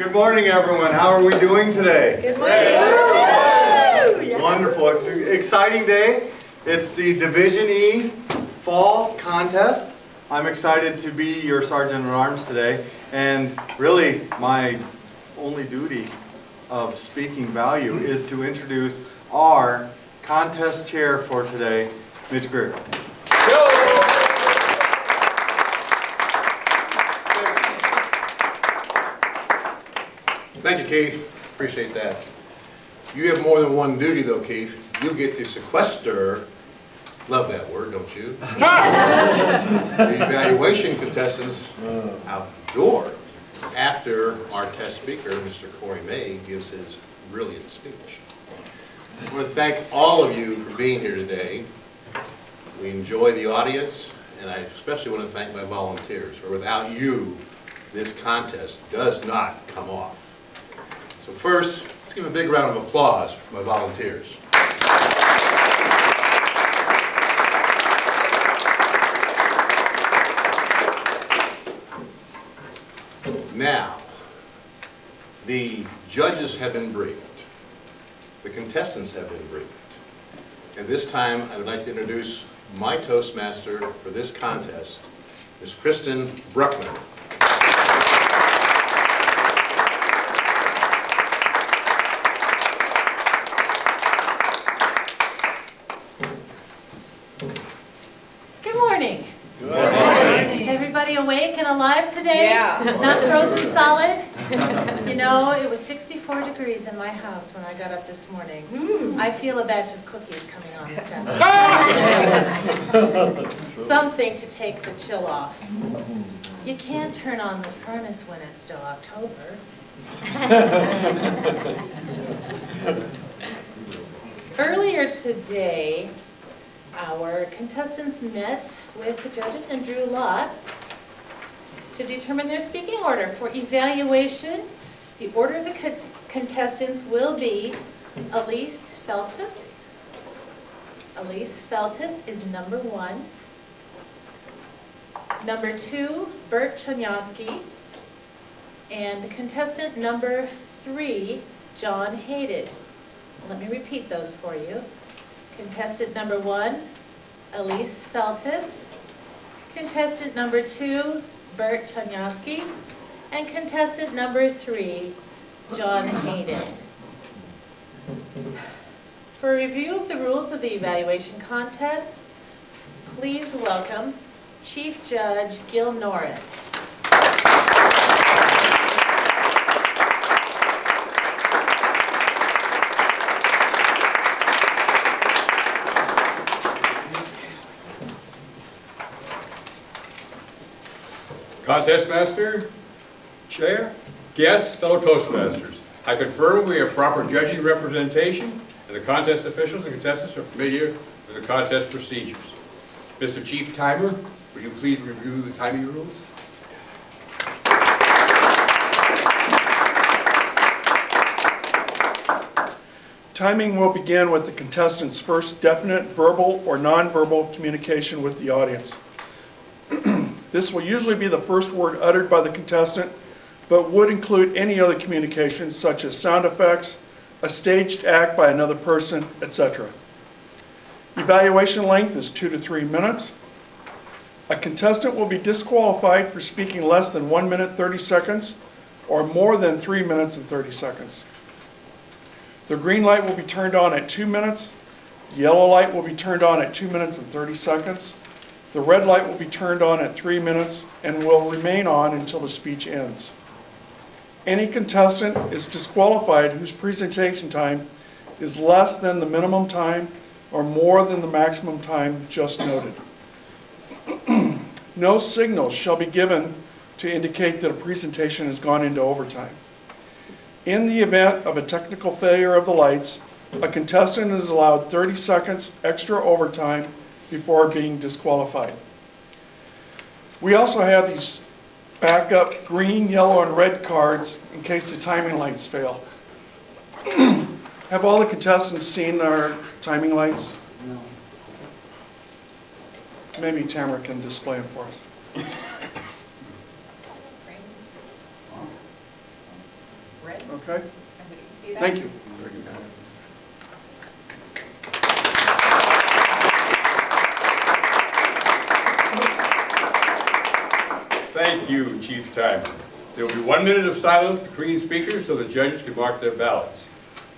Good morning, everyone. How are we doing today? Good morning. Wonderful. It's an exciting day. It's the Division E Fall Contest. I'm excited to be your Sergeant at Arms today. And really, my only duty of speaking value is to introduce our contest chair for today, Mitch Briggs. Thank you, Keith. Appreciate that. You have more than one duty, though, Keith. You get to sequester, love that word, don't you? The evaluation contestants outdoors after our test speaker, Mr. Corey May, gives his brilliant speech. I want to thank all of you for being here today. We enjoy the audience, and I especially want to thank my volunteers, for without you, this contest does not come off. So first, let's give a big round of applause for my volunteers. Now, the judges have been briefed. The contestants have been briefed. At this time, I would like to introduce my Toastmaster for this contest, Ms. Kristen Bruckman. Everybody awake and alive today? Yeah. Not frozen solid? You know, it was 64 degrees in my house when I got up this morning. I feel a batch of cookies coming on this afternoon. Something to take the chill off. You can't turn on the furnace when it's still October. Earlier today, our contestants met with the judges and drew lots to determine their speaking order. For evaluation, the order of the contestants will be Elise Feltis. Elise Feltis is number 1. Number 2, Bert Chonyowski. And contestant number 3, John Hayden. Let me repeat those for you. Contestant number 1, Elise Feltis. Contestant number 2, Bert Chonyowski. And contestant number 3, John Hayden. For a review of the rules of the evaluation contest, please welcome Chief Judge Gil Norris. Contest Master, Chair, guests, fellow Toastmasters, I confirm we have proper judging representation and the contest officials and contestants are familiar with the contest procedures. Mr. Chief Timer, would you please review the timing rules? Timing will begin with the contestant's first definite verbal or nonverbal communication with the audience. This will usually be the first word uttered by the contestant, but would include any other communication such as sound effects, a staged act by another person, etc. Evaluation length is 2 to 3 minutes. A contestant will be disqualified for speaking less than 1 minute 30 seconds or more than 3 minutes and 30 seconds. The green light will be turned on at 2 minutes. The yellow light will be turned on at 2 minutes and 30 seconds. The red light will be turned on at 3 minutes and will remain on until the speech ends. Any contestant is disqualified whose presentation time is less than the minimum time or more than the maximum time just noted. No signal shall be given to indicate that a presentation has gone into overtime. In the event of a technical failure of the lights, a contestant is allowed 30 seconds extra overtime before being disqualified. We also have these backup green, yellow, and red cards in case the timing lights fail. Have all the contestants seen our timing lights? No. Maybe Tamara can display them for us. Okay? Everybody can see that? Thank you. Thank you, Chief Timer. There will be 1 minute of silence between speakers so the judges can mark their ballots.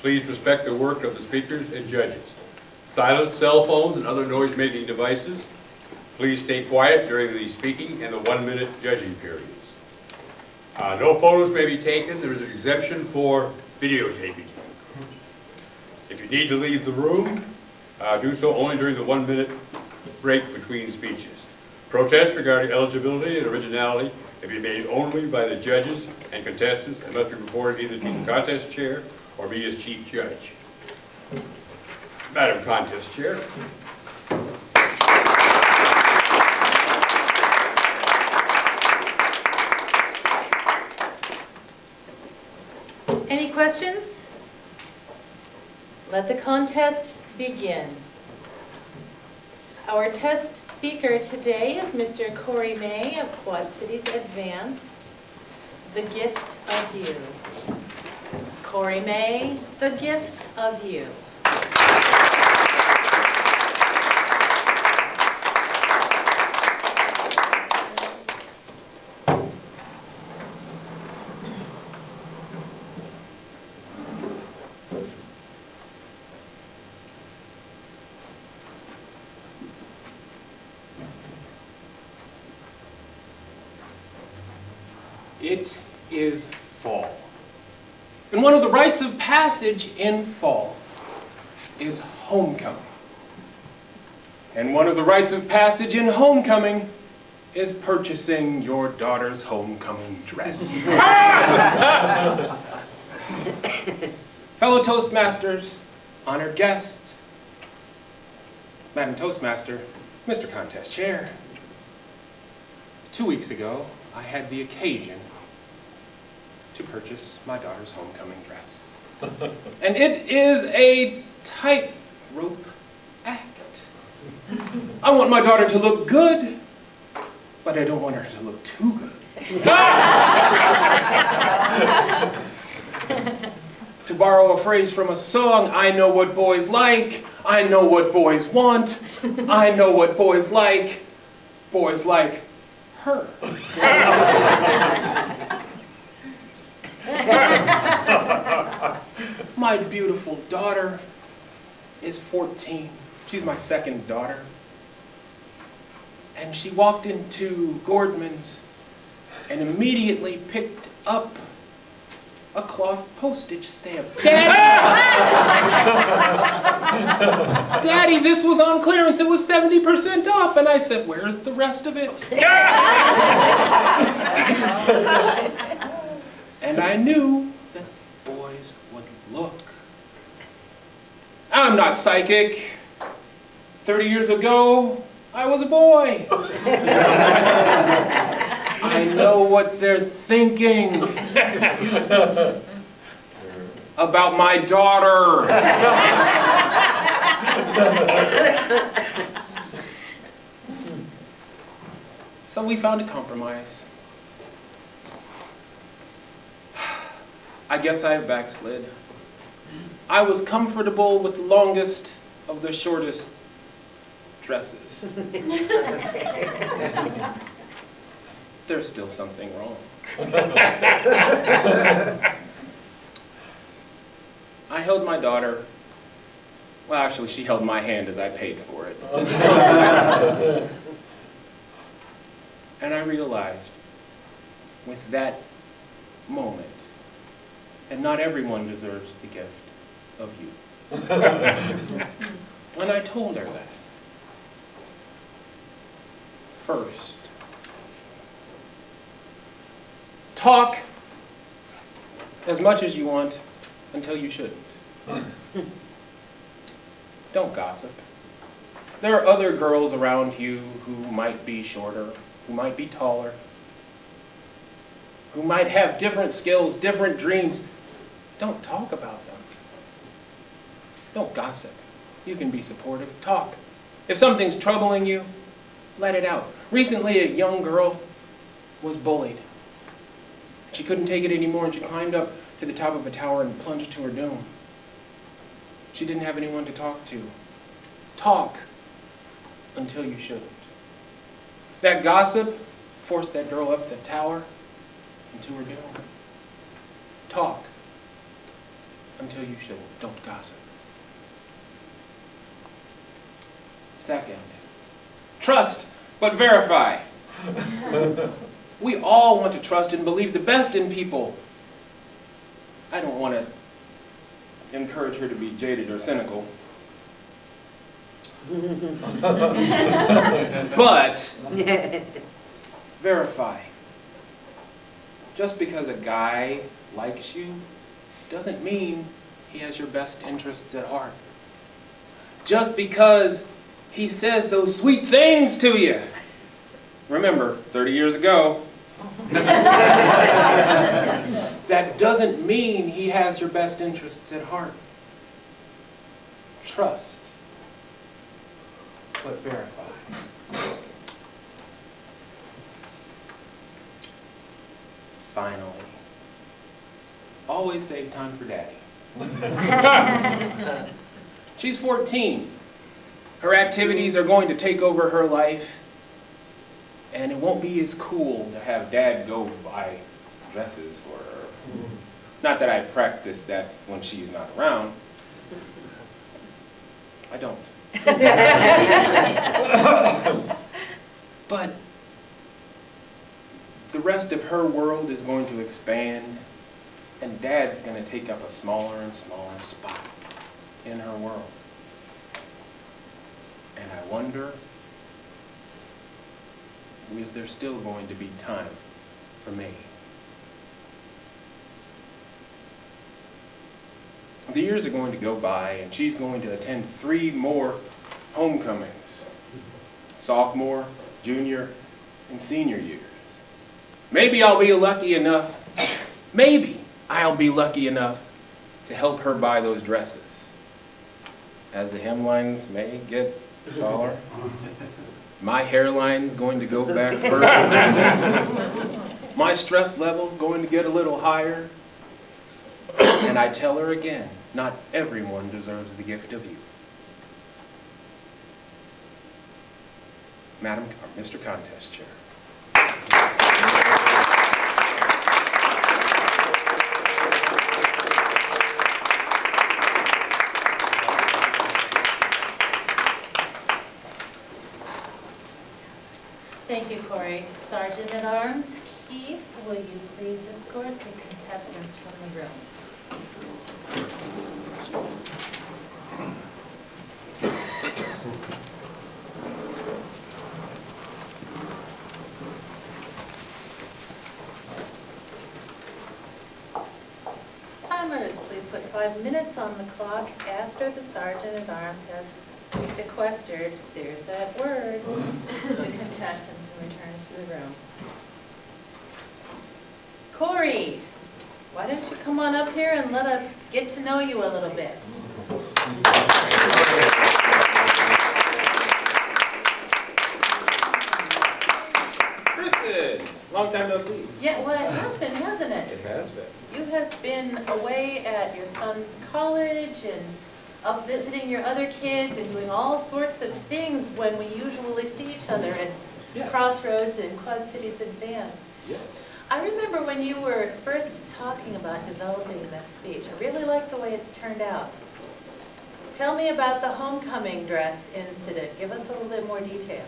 Please respect the work of the speakers and judges. Silence cell phones and other noise-making devices. Please stay quiet during the speaking and the 1 minute judging periods. No photos may be taken. There is an exemption for videotaping. If you need to leave the room, do so only during the 1 minute break between speeches. Protests regarding eligibility and originality may be made only by the judges and contestants and must be reported either to the contest chair or me as chief judge. Madam Contest Chair. Any questions? Let the contest begin. Our test speaker today is Mr. Corey May of Quad Cities Advanced, the gift of you. Corey May, the gift of you. It is fall. And one of the rites of passage in fall is homecoming. And one of the rites of passage in homecoming is purchasing your daughter's homecoming dress. Fellow Toastmasters, honored guests, Madam Toastmaster, Mr. Contest Chair. 2 weeks ago, I had the occasion to purchase my daughter's homecoming dress. And it is a tightrope act. I want my daughter to look good, but I don't want her to look too good. To borrow a phrase from a song, I know what boys like, I know what boys want, I know what boys like her. My beautiful daughter is 14. She's my second daughter. And she walked into Gordman's and immediately picked up a cloth postage stamp. Daddy, this was on clearance. It was 70% off. And I said, where's the rest of it? And I knew that boys would look. I'm not psychic. 30 years ago, I was a boy. I know what they're thinking about my daughter. So we found a compromise. I guess I backslid. I was comfortable with the longest of the shortest dresses. There's still something wrong. I held my daughter. Well, actually, she held my hand as I paid for it. And I realized with that moment, and not everyone deserves the gift of you. When I told her that, first, talk as much as you want until you shouldn't. Don't gossip. There are other girls around you who might be shorter, who might be taller, who might have different skills, different dreams. Don't talk about them. Don't gossip. You can be supportive. Talk. If something's troubling you, let it out. Recently, a young girl was bullied. She couldn't take it anymore, and she climbed up to the top of a tower and plunged to her doom. She didn't have anyone to talk to. Talk until you shouldn't. That gossip forced that girl up the tower and to her doom. Talk until you shouldn't. Don't gossip. Second, trust but verify. We all want to trust and believe the best in people. I don't want to encourage her to be jaded or cynical. But verify. Just because a guy likes you doesn't mean he has your best interests at heart. Just because he says those sweet things to you. Remember, 30 years ago. That doesn't mean he has your best interests at heart. Trust, but verify. Finally, always save time for Daddy. She's 14. Her activities are going to take over her life, and it won't be as cool to have Dad go buy dresses for her. Not that I practice that when she's not around. I don't. But the rest of her world is going to expand, and Dad's going to take up a smaller and smaller spot in her world. And I wonder, is there still going to be time for me? The years are going to go by, and she's going to attend 3 more homecomings. Sophomore, junior, and senior years. Maybe I'll be lucky enough to help her buy those dresses. As the hemlines may get taller, my hairline's going to go back further. My stress level's going to get a little higher. And I tell her again, not everyone deserves the gift of you. Madam, or Mr. Contest Chair. Thank you, Corey. Sergeant at Arms Keith, will you please escort the contestants from the room? Timers, please put 5 minutes on the clock after the Sergeant at Arms has sequestered, there's that word, the contestants and returns to the room. Corey, why don't you come on up here and let us get to know you a little bit. Kristen, long time no see. Yeah, well, it has been, hasn't it? It has been. You have been away at your son's college and up visiting your other kids and doing all sorts of things when we usually see each other at Crossroads and Quad Cities Advanced. Yeah. I remember when you were first talking about developing this speech. I really like the way it's turned out. Tell me about the homecoming dress incident. Give us a little bit more detail.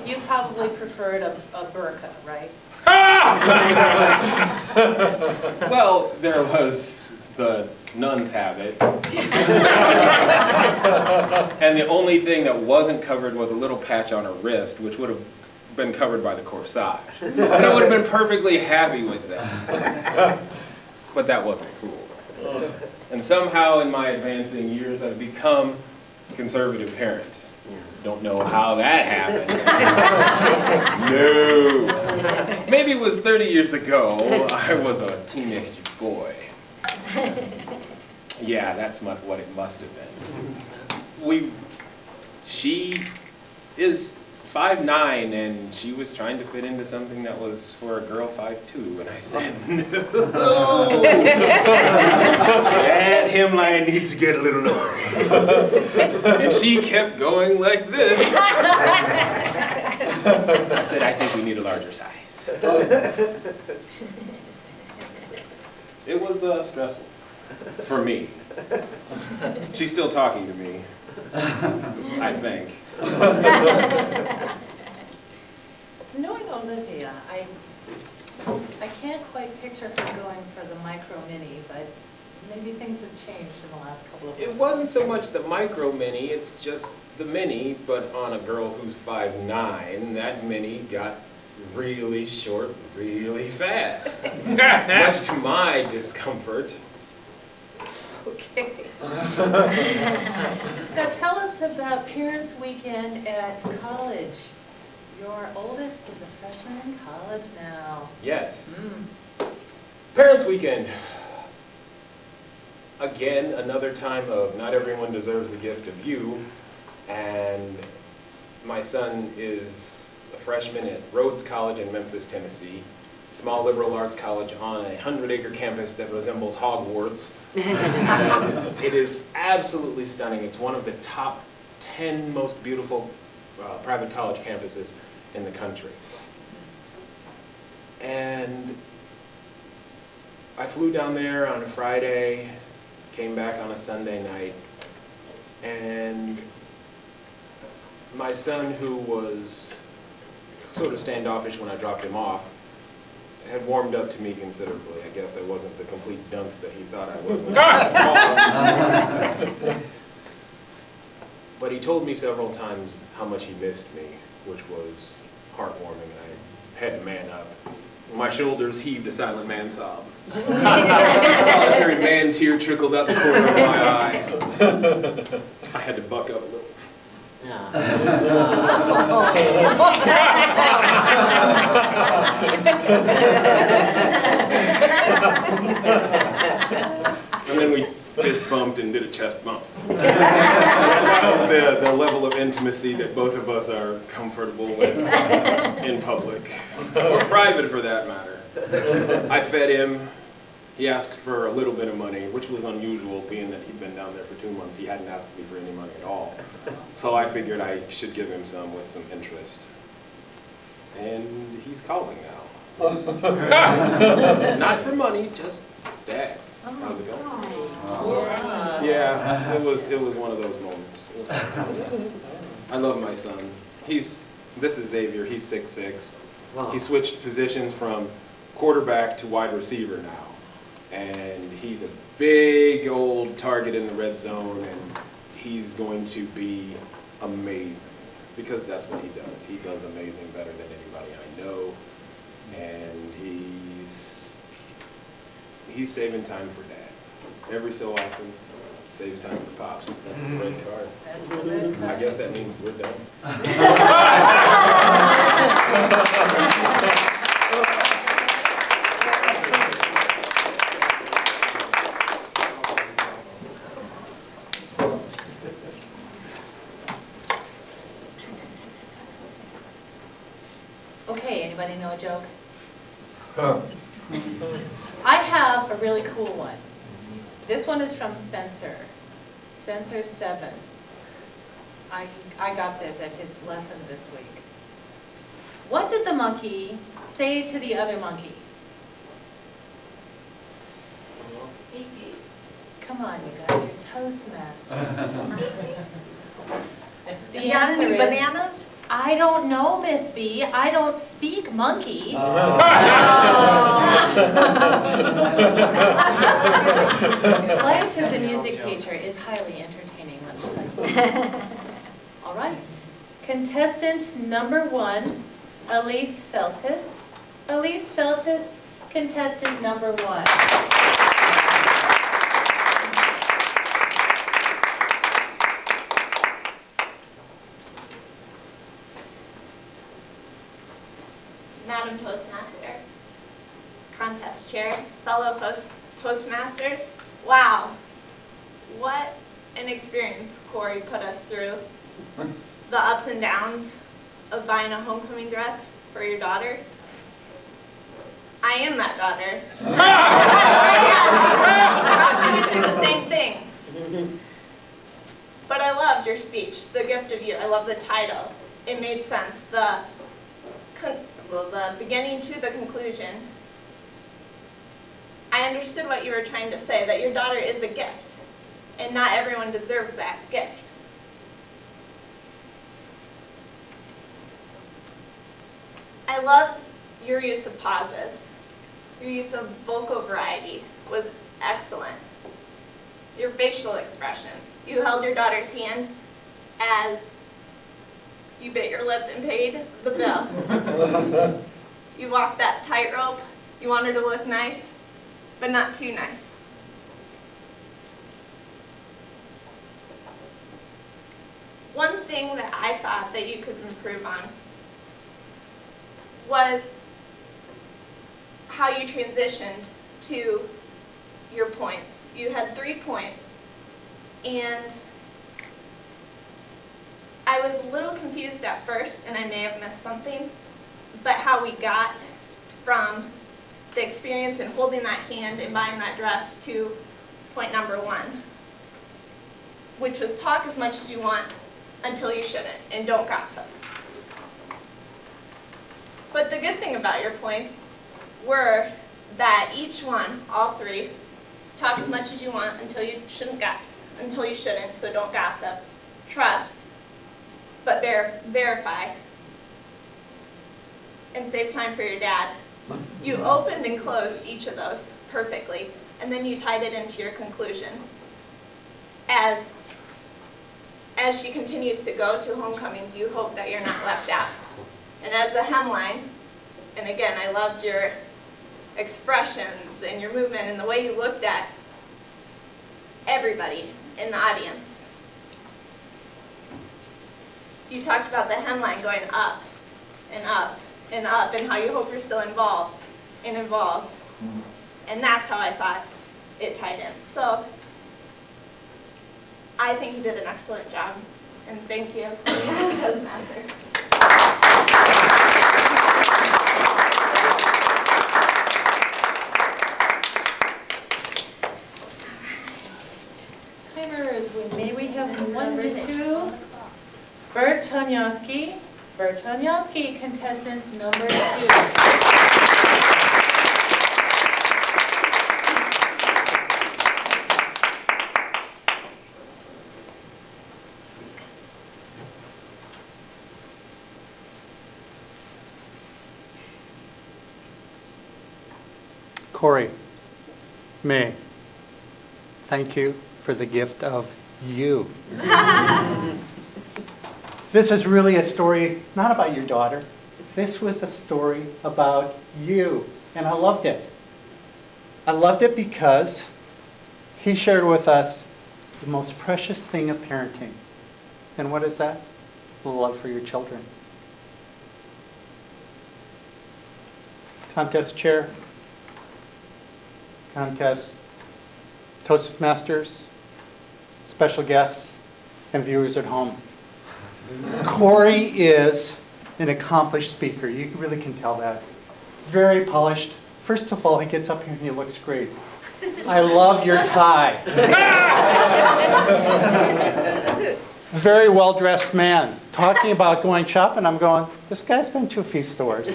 You probably preferred a burqa, right? Well, there was the nun's habit. And the only thing that wasn't covered was a little patch on her wrist, which would have been covered by the corsage. And I would have been perfectly happy with that. But that wasn't cool. And somehow in my advancing years, I've become a conservative parent. Don't know how that happened. No. Maybe it was 30 years ago. I was a teenage boy. Yeah, that's what it must have been. She is 5'9", and she was trying to fit into something that was for a girl 5'2", and I said, no. That hemline needs to get a little lower. And she kept going like this. I said, I think we need a larger size. It was stressful for me. She's still talking to me, I think. Knowing Olivia, I can't quite picture her going for the micro mini, but maybe things have changed in the last couple of It weeks. wasn't so much the micro mini, it's just the mini, but on a girl who's 5'9", that mini got really short really fast. Much to my discomfort. Okay. Now tell us about Parents' Weekend at college. Your oldest is a freshman in college now. Yes. Parents' Weekend. Again, another time of not everyone deserves the gift of you. And my son is a freshman at Rhodes College in Memphis, Tennessee. Small liberal arts college on a 100-acre campus that resembles Hogwarts. And it is absolutely stunning. It's one of the top 10 most beautiful private college campuses in the country. And I flew down there on a Friday, came back on a Sunday night, and my son, who was sort of standoffish when I dropped him off, had warmed up to me considerably. I guess I wasn't the complete dunce that he thought I was when I dropped him off. But he told me several times how much he missed me, which was heartwarming. I had to man up. My shoulders heaved a silent man sob. A solitary man tear trickled out the corner of my eye. I had to buck up a little. And then we fist bumped and did a chest bump. The level of intimacy that both of us are comfortable with in public, or private for that matter. I fed him. He asked for a little bit of money, which was unusual, being that he'd been down there for 2 months. He hadn't asked me for any money at all. So I figured I should give him some with some interest. And he's calling now. Not for money, just Dad. How's it going? Yeah, it was one of those moments. I love my son. This is Xavier, he's 6'6". He switched positions from quarterback to wide receiver now. And he's a big old target in the red zone, and he's going to be amazing, because that's what he does. He does amazing, better than anybody I know, and he's saving time for Dad. Every so often, saves time for Pops. That's his red card. That's the red card. I guess that means we're done. Okay, anybody know a joke? I have a really cool one. This one is from Spencer. Spencer 7. I got this at his lesson this week. What did the monkey say to the other monkey? Come on, you guys, you're Toastmasters. The You got answer any is, bananas? I don't know, Miss B. I don't speak monkey. Life as a music teacher is highly entertaining, let me tell you. All right. Contestant number 1, Elise Feltis. Elise Feltis, contestant number 1. Madam Toastmaster, contest chair, fellow Toastmasters, wow, what an experience Corey put us through. The ups and downs, of buying a homecoming dress for your daughter. I am that daughter. Probably went through the same thing. But I loved your speech, The Gift of You. I love the title. It made sense. The beginning to the conclusion. I understood what you were trying to say, that your daughter is a gift, and not everyone deserves that gift. I love your use of pauses. Your use of vocal variety was excellent. Your facial expression. You held your daughter's hand as you bit your lip and paid the bill. You walked that tightrope. You wanted to look nice, but not too nice. One thing that I thought that you could improve on was how you transitioned to your points. You had 3 points, and I was a little confused at first, and I may have missed something, but how we got from the experience in holding that hand and buying that dress to point number 1, which was talk as much as you want until you shouldn't, and don't gossip. But the good thing about your points were that each one, all 3, talk as much as you want until you shouldn't, so don't gossip. Trust, but verify, and save time for your dad. You opened and closed each of those perfectly, and then you tied it into your conclusion. As she continues to go to homecomings, you hope that you're not left out. And as the hemline, and again, I loved your expressions and your movement and the way you looked at everybody in the audience. You talked about the hemline going up and up and up, and how you hope you're still involved. And that's how I thought it tied in. So I think you did an excellent job, and thank you, Toastmaster. Timers, may we have 1 to 2? Bert Tomyowski, contestant number 2. Corey, May, thank you for the gift of you. This is really a story not about your daughter. This was a story about you, and I loved it. I loved it because he shared with us the most precious thing of parenting. And what is that? The love for your children. Contest chair, contest Toastmasters, special guests, and viewers at home. Corey is an accomplished speaker. You really can tell that. Very polished. First of all, he gets up here and he looks great. I love your tie. Very well-dressed man. Talking about going shopping, I'm going, this guy's been to a few stores.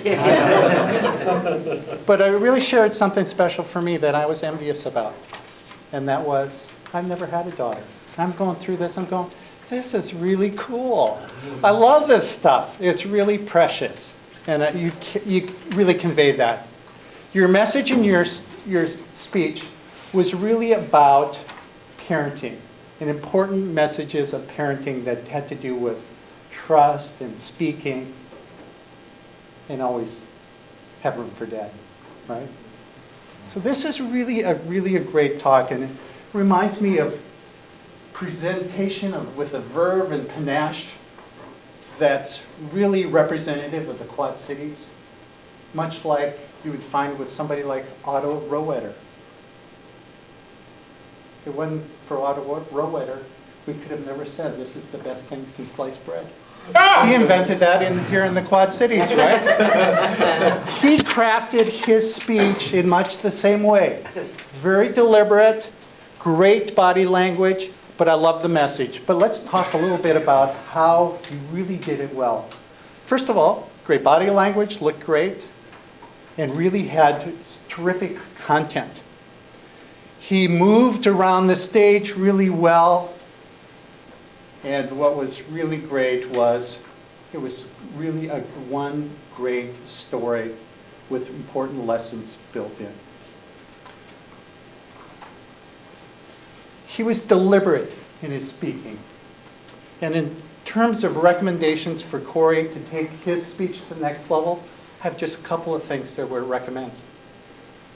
But I really shared something special for me that I was envious about. And that was, I've never had a daughter. I'm going through this, I'm going, this is really cool. I love this stuff. It's really precious. And you really conveyed that. Your message in your speech was really about parenting, and important messages of parenting that had to do with trust and speaking, and always have room for dad, right? So this is really a great talk, and it reminds me of presentation with a verve and panache that's really representative of the Quad Cities, much like you would find with somebody like Otto Rohwedder. If it wasn't for Otto Rohwedder, we could have never said this is the best thing since sliced bread. He invented that here in the Quad Cities, right? He crafted his speech in much the same way. Very deliberate, great body language, but I love the message. But let's talk a little bit about how he really did it well. First of all, great body language, looked great, and really had terrific content. He moved around the stage really well. And what was really great was, it was really one great story with important lessons built in. He was deliberate in his speaking. And in terms of recommendations for Corey to take his speech to the next level, I have just a couple of things that I would recommend.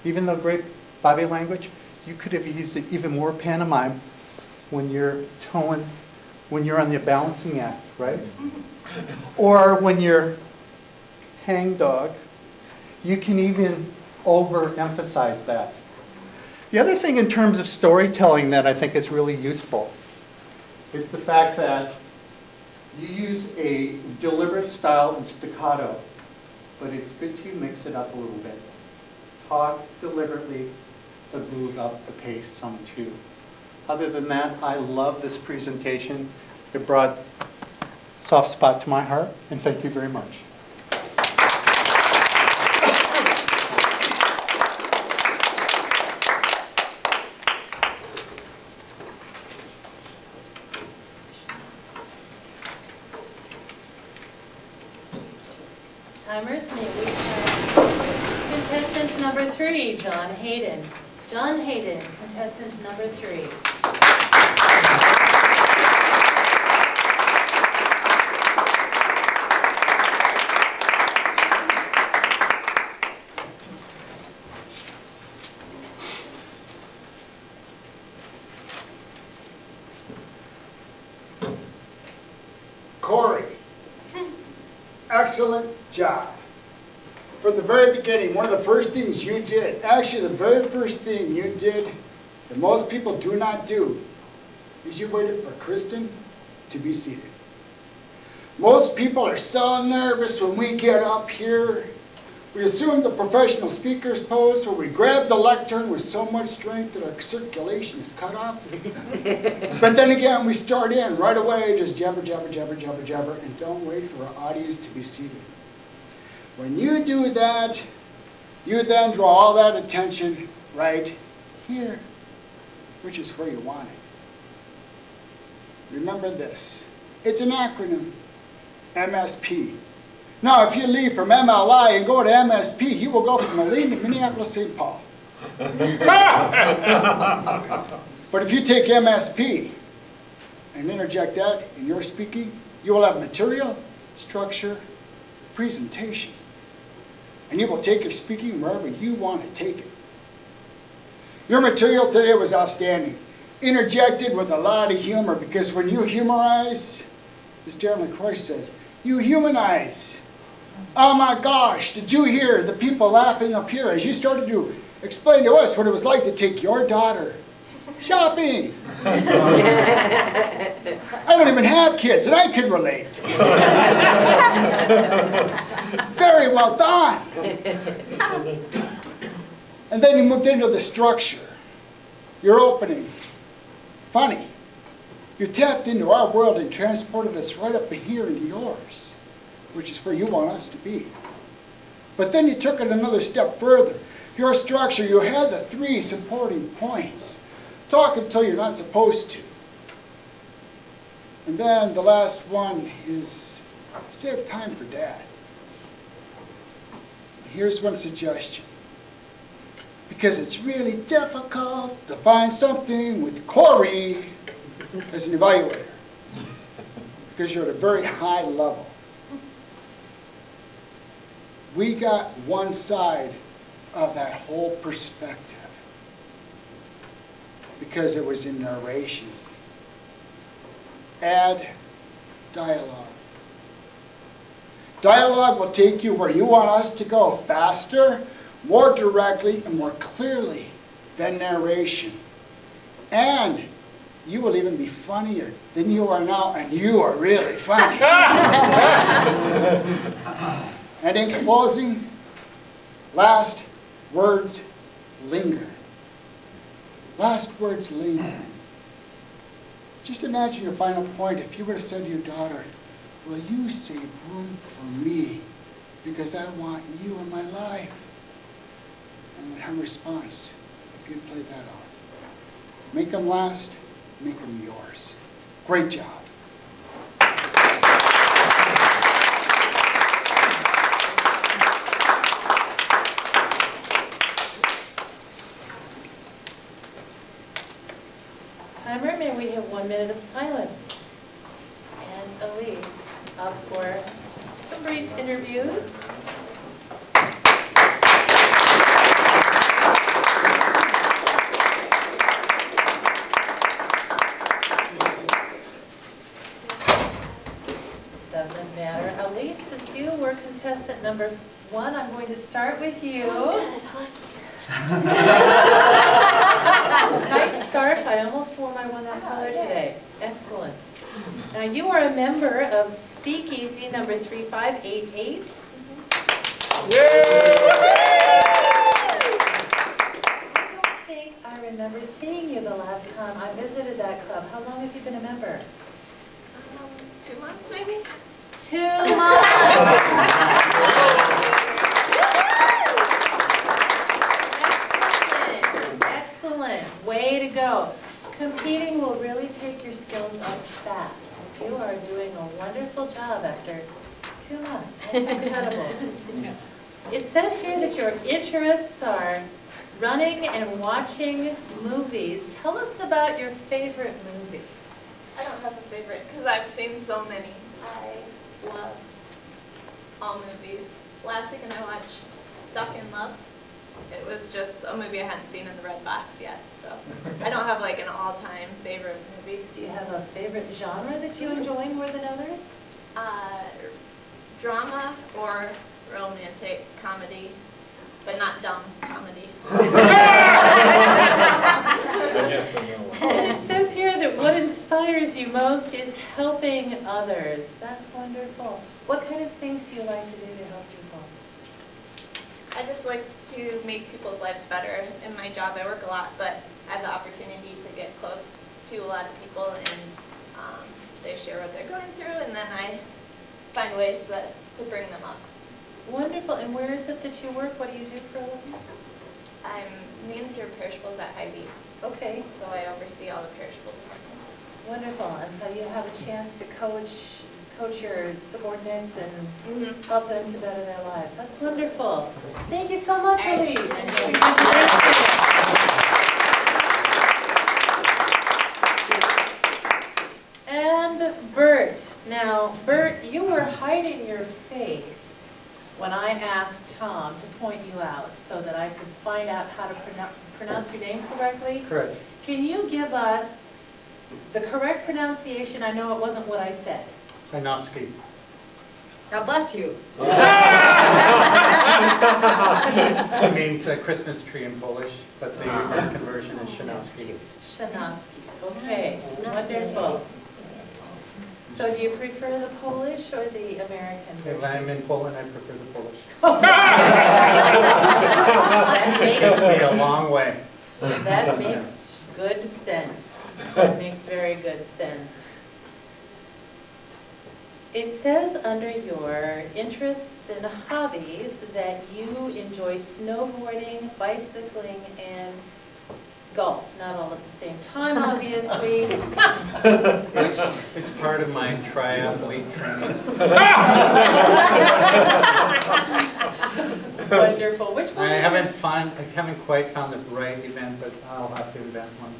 Even though great body language, you could have used it even more pantomime when you're on the balancing act, right? Or when you're hangdog, you can even overemphasize that. The other thing in terms of storytelling that I think is really useful is the fact that you use a deliberate style and staccato, but it's good to mix it up a little bit. Talk deliberately, but move up the pace some too. Other than that, I love this presentation. It brought a soft spot to my heart, and thank you very much. Timers, may we have contestant number 3, John Hayden. John Hayden, contestant number 3. Corey, excellent job. From the very beginning, one of the first things you did, actually the very first thing you did that most people do not do, is you waited for Kristen to be seated. Most people are so nervous when we get up here. We assume the professional speaker's pose where we grab the lectern with so much strength that our circulation is cut off. But then again, we start in right away, just jabber, jabber, jabber, jabber, jabber, and don't wait for our audience to be seated. When you do that, you then draw all that attention right here, which is where you want it. Remember this. It's an acronym, MSP. Now, if you leave from MLI and go to MSP, you will go from Moline to Minneapolis, St. Paul. But if you take MSP and interject that in your speaking, you will have material, structure, presentation. And you will take your speaking wherever you want to take it. Your material today was outstanding. Interjected with a lot of humor, because when you humorize, as Darren LaCroix says, you humanize. Oh my gosh, did you hear the people laughing up here as you started to explain to us what it was like to take your daughter shopping? I don't even have kids, and I could relate. Very well done. And then you moved into the structure. Your opening. Funny. You tapped into our world and transported us right up here into yours, which is where you want us to be. But then you took it another step further. Your structure, you had the 3 supporting points. Talk until you're not supposed to. And then the last one is save time for Dad. Here's one suggestion. Because it's really difficult to find something with Corey as an evaluator. Because you're at a very high level. We got one side of that whole perspective. Because it was in narration. Add dialogue. Dialogue will take you where you want us to go faster, more directly, and more clearly than narration. And you will even be funnier than you are now, and you are really funny. And in closing, last words linger. Last words linger. Just imagine your final point if you were to say to your daughter, will you save room for me because I want you in my life? And then her response, if you played that out, make them last, make them yours. Great job. Timer, may we have 1 minute of silence? And Elise, up for some brief interviews. Doesn't matter. Elise, since you were contestant number 1, I'm going to start with you. Nice scarf. I almost wore my one that color today. Excellent. Now, you are a member of Speakeasy number 3588. I don't think I remember seeing you the last time I visited that club. How long have you been a member? 2 months maybe? 2 months. Excellent. Way to go. Competing will really take your skills up fast. You are doing a wonderful job after 2 months. That's incredible. It says here that your interests are running and watching movies. Tell us about your favorite movie. I don't have a favorite because I've seen so many. I love all movies. Last weekend I watched Stuck in Love. It was just a movie I hadn't seen in the red box yet, so I don't have like an all-time favorite movie. Do you have a favorite genre that you enjoy more than others? Drama or romantic comedy, but not dumb comedy. And it says here that what inspires you most is helping others. That's wonderful. What kind of things do you like to do to help people? I just like to make people's lives better. In my job, I work a lot, but I have the opportunity to get close to a lot of people, and they share what they're going through, and then I find ways to bring them up. Wonderful. And where is it that you work? What do you do for a living? I'm manager of perishables at Hy-Vee, Okay. so I oversee all the perishable departments. Wonderful. And so you have a chance to coach your subordinates and Mm-hmm. help them to better their lives. That's wonderful. Thank you so much, All right. Elise. Thank you. Congratulations. And Bert. Now, Bert, you were hiding your face when I asked Tom to point you out so that I could find out how to pronounce your name correctly. Correct. Can you give us the correct pronunciation? I know it wasn't what I said. Janowski. God bless you. It means Christmas tree in Polish, but the American version is Janowski. Shanowski. Okay, wonderful. So do you prefer the Polish or the American If version? I'm in Poland, I prefer the Polish. That It takes me a long way. That makes good sense. That makes very good sense. It says under your interests and hobbies that you enjoy snowboarding, bicycling, and golf. Not all at the same time, obviously. It's part of my triathlete training. Wonderful. Which one I is haven't quite found the right event, but I'll have to invent one.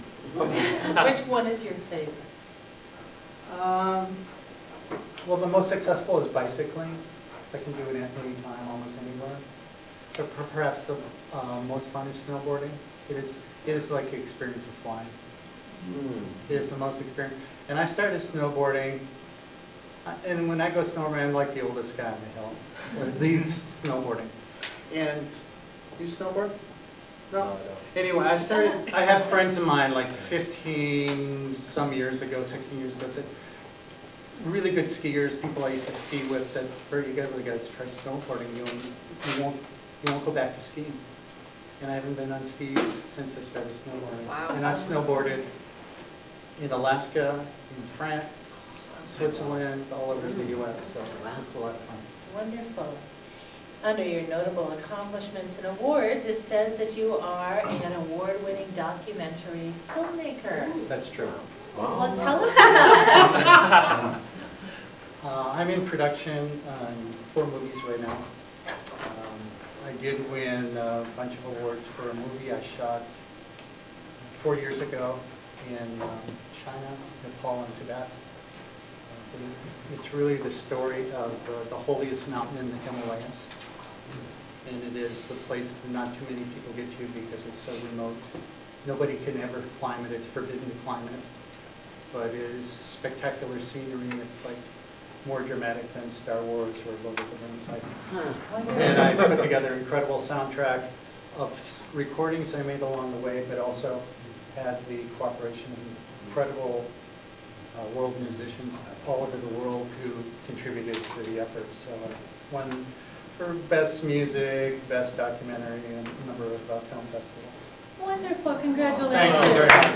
which one is your favorite? Well, the most successful is bicycling, because I can do it at any time, almost anywhere. So perhaps the most fun is snowboarding. It is like the experience of flying. It is the most experience. And I started snowboarding, and when I go snowboarding, I'm like the oldest guy on the hill. Leads snowboarding. And you snowboard? No. Anyway, I have friends of mine like 15 some years ago, 16 years ago, said, really good skiers, people I used to ski with said, Bert, you really got to try snowboarding. You won't go back to skiing. And I haven't been on skis since I started snowboarding. Wow. And I've snowboarded in Alaska, in France, Switzerland, all over the U.S. So it's a lot of fun. Wonderful. Under your notable accomplishments and awards, it says that you are an award-winning documentary filmmaker. That's true. Well, tell us about it. I'm in production on 4 movies right now. I did win a bunch of awards for a movie I shot 4 years ago in China, Nepal, and Tibet. It's really the story of the holiest mountain in the Himalayas. And it is a place that not too many people get to because it's so remote. Nobody can ever climb it. It's forbidden to climb it. But it is spectacular scenery. It's like more dramatic than Star Wars or Lord of the Rings. And I put together an incredible soundtrack of recordings I made along the way, but also had the cooperation of incredible world musicians all over the world who contributed to the effort. So I won for Best Music, Best Documentary, and a number of film festivals. Wonderful, congratulations. Thank you very much.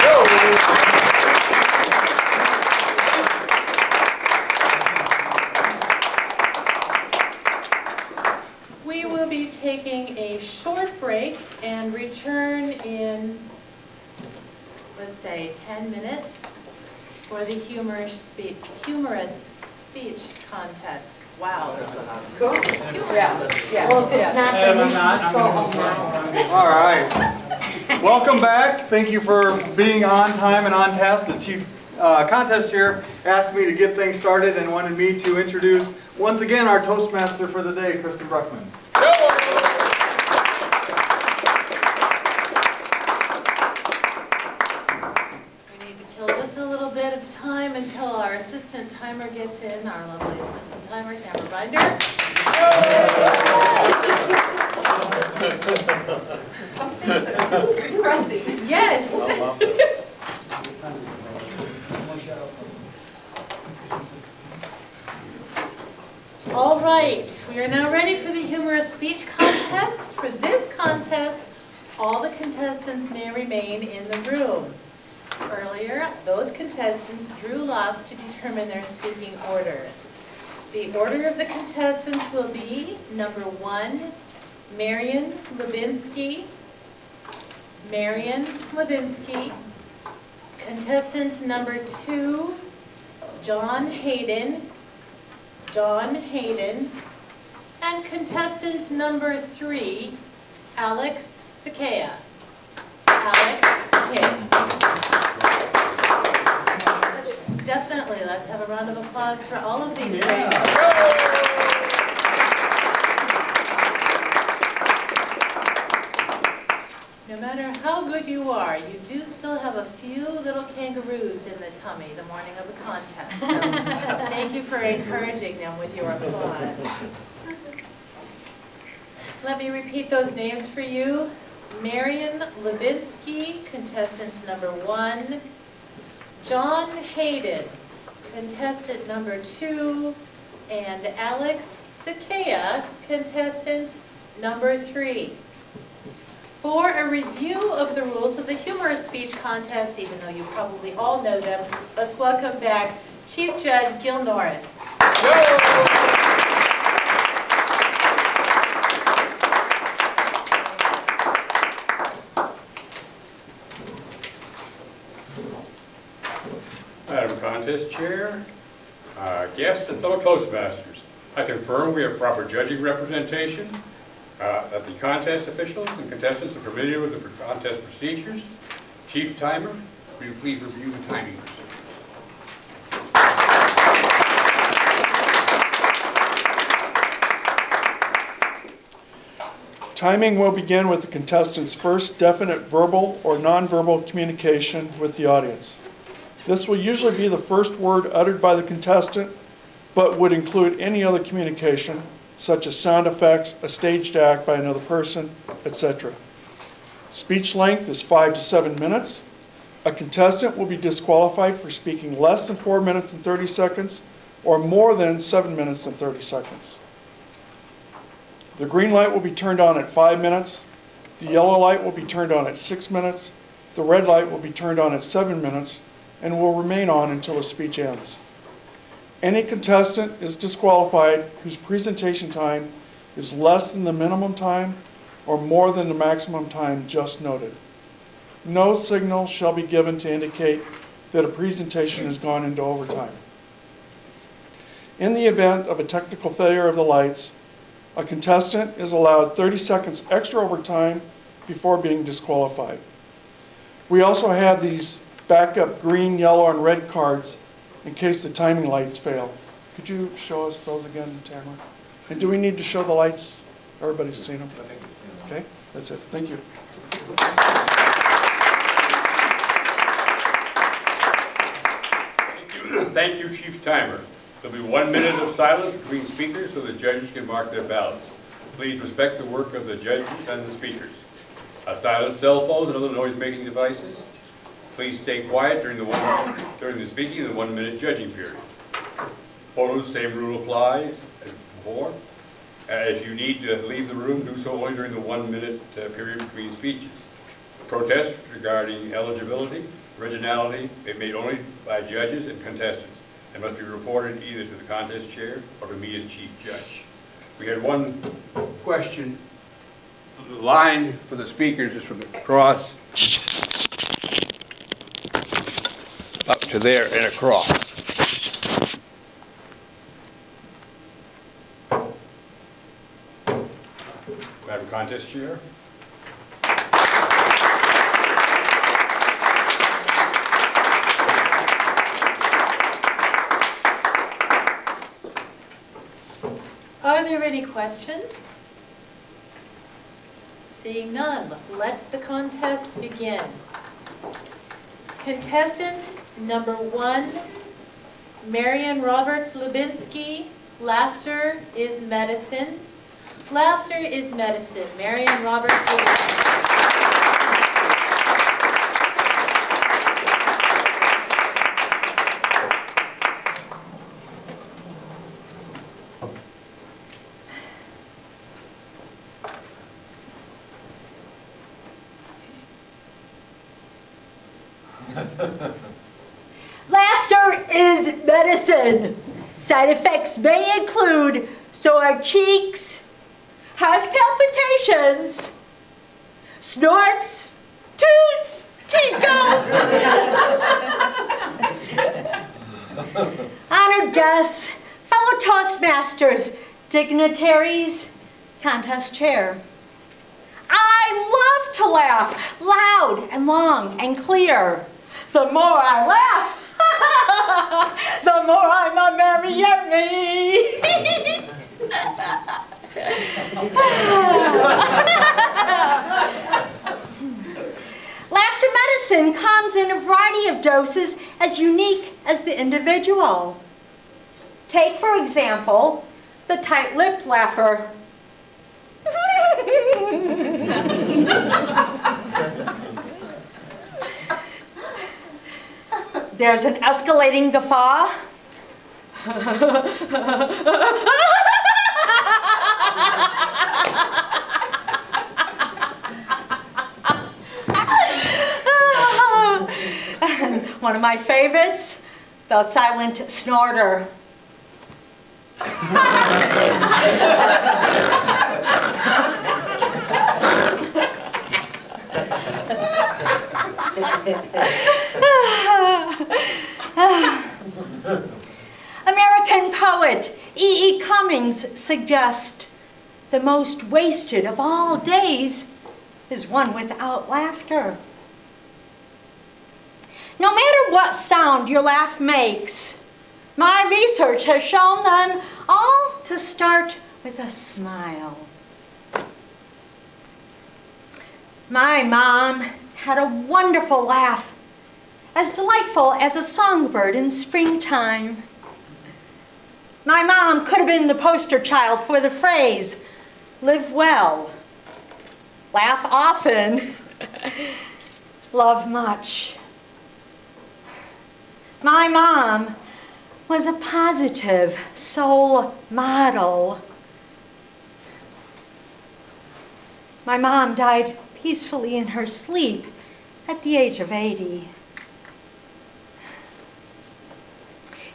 We will be taking a short break and return in, let's say, 10 minutes for the humorous speech contest. Wow. Cool. Yeah. Well, if it's not, then we I'm go going home now. All right. Welcome back. Thank you for being on time and on task. The chief contest chair asked me to get things started and wanted me to introduce once again our Toastmaster for the day, Kristen Bruckman. We need to kill just a little bit of time until our assistant timer gets in, our lovely assistant timer, Tamara Binder. Something's pressing. Yes. All right, we are now ready for the humorous speech contest. For this contest, all the contestants may remain in the room. Earlier, those contestants drew lots to determine their speaking order. The order of the contestants will be number 1, Marion Levinsky. Marion Levinsky. Contestant number 2, John Hayden. John Hayden. And contestant number 3, Alex Sakea. Alex Sakea. Definitely, let's have a round of applause for all of these great. No matter how good you are, you do still have a few little kangaroos in the tummy the morning of the contest. So thank you for encouraging them with your applause. Let me repeat those names for you. Marion Levinsky, contestant number 1. John Hayden, contestant number 2. And Alex Sakea, contestant number 3. For a review of the rules of the humorous speech contest, even though you probably all know them, let's welcome back Chief Judge Gil Norris. Madam Contest Chair, guests and fellow Toastmasters, I confirm we have proper judging representation, that the contest officials and contestants are familiar with the contest procedures. Chief Timer, will you please review the timing procedures? Timing will begin with the contestant's first definite verbal or nonverbal communication with the audience. This will usually be the first word uttered by the contestant, but would include any other communication, such as sound effects, a staged act by another person, etc. Speech length is 5 to 7 minutes. A contestant will be disqualified for speaking less than 4 minutes and 30 seconds or more than 7 minutes and 30 seconds. The green light will be turned on at 5 minutes. The yellow light will be turned on at 6 minutes. The red light will be turned on at 7 minutes and will remain on until the speech ends. Any contestant is disqualified whose presentation time is less than the minimum time or more than the maximum time just noted. No signal shall be given to indicate that a presentation has gone into overtime. In the event of a technical failure of the lights, a contestant is allowed 30 seconds extra overtime before being disqualified. We also have these backup green, yellow, and red cards in case the timing lights fail. Could you show us those again, Tamara? And do we need to show the lights? Everybody's seen them? Okay, that's it. Thank you. Thank you, Chief Timer. There'll be 1 minute of silence between speakers so the judges can mark their ballots. Please respect the work of the judges and the speakers. Silence cell phones and other noise-making devices. Please stay quiet during the speaking of the 1 minute judging period. Photos, same rule applies as before. If you need to leave the room, do so only during the 1 minute period between speeches. Protests regarding eligibility, originality, may be made only by judges and contestants and must be reported either to the contest chair or to me as chief judge. We had one question. The line for the speakers is from across up to there and across. Madam Contest Chair. Are there any questions? Seeing none, let the contest begin. Contestant number 1, Marion Roberts Lubinsky, Laughter is Medicine. Laughter is Medicine, Marion Roberts Lubinsky. Laughter is medicine. Side effects may include sore cheeks, heart palpitations, snorts, toots, tinkles. Honored guests, fellow Toastmasters, dignitaries, contest chair. I love to laugh loud and long and clear. The more I laugh, the more I'm a merry yummy. Laughter medicine comes in a variety of doses as unique as the individual. Take, for example, the tight-lipped laugher. There's an escalating guffaw. And one of my favorites, the silent snorter. American poet E.E. Cummings suggests the most wasted of all days is one without laughter. No matter what sound your laugh makes, my research has shown them all to start with a smile. My mom had a wonderful laugh, as delightful as a songbird in springtime. My mom could have been the poster child for the phrase, live well, laugh often, love much. My mom was a positive soul model. My mom died peacefully in her sleep at the age of 80.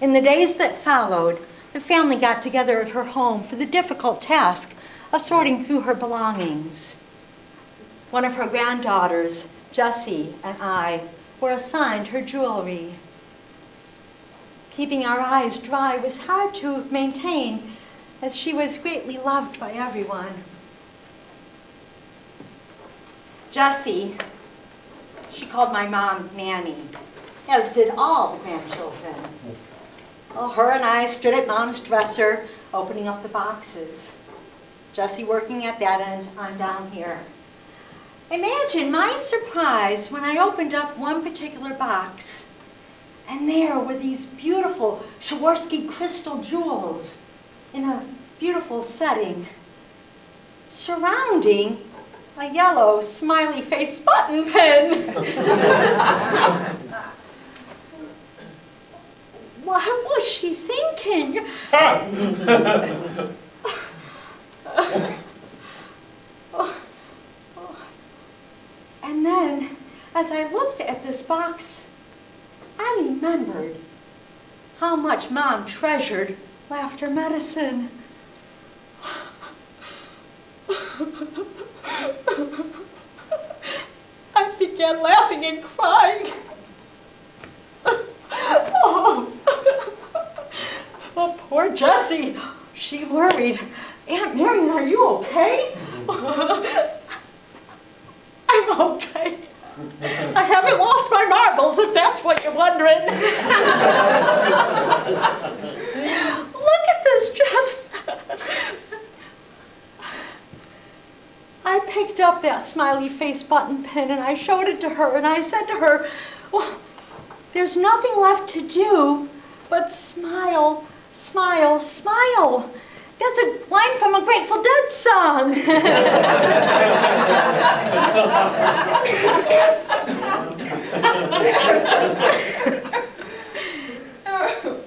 In the days that followed, the family got together at her home for the difficult task of sorting through her belongings. One of her granddaughters, Jessie, and I were assigned her jewelry. Keeping our eyes dry was hard to maintain, as she was greatly loved by everyone. Jessie, she called my mom Nanny, as did all the grandchildren. Well, her and I stood at Mom's dresser, opening up the boxes. Jessie working at that end, I'm down here. Imagine my surprise when I opened up one particular box, and there were these beautiful Swarovski crystal jewels in a beautiful setting, surrounding a yellow smiley face button pin. What was she thinking? And then, as I looked at this box, I remembered how much Mom treasured laughter medicine. I began laughing and crying. Oh, poor Jessie. She worried. Aunt Marion, are you okay? I'm okay. I haven't lost my marbles, if that's what you're wondering. Look at this dress. I picked up that smiley face button pin and I showed it to her and I said to her, well, there's nothing left to do but smile, smile, smile. That's a line from a Grateful Dead song.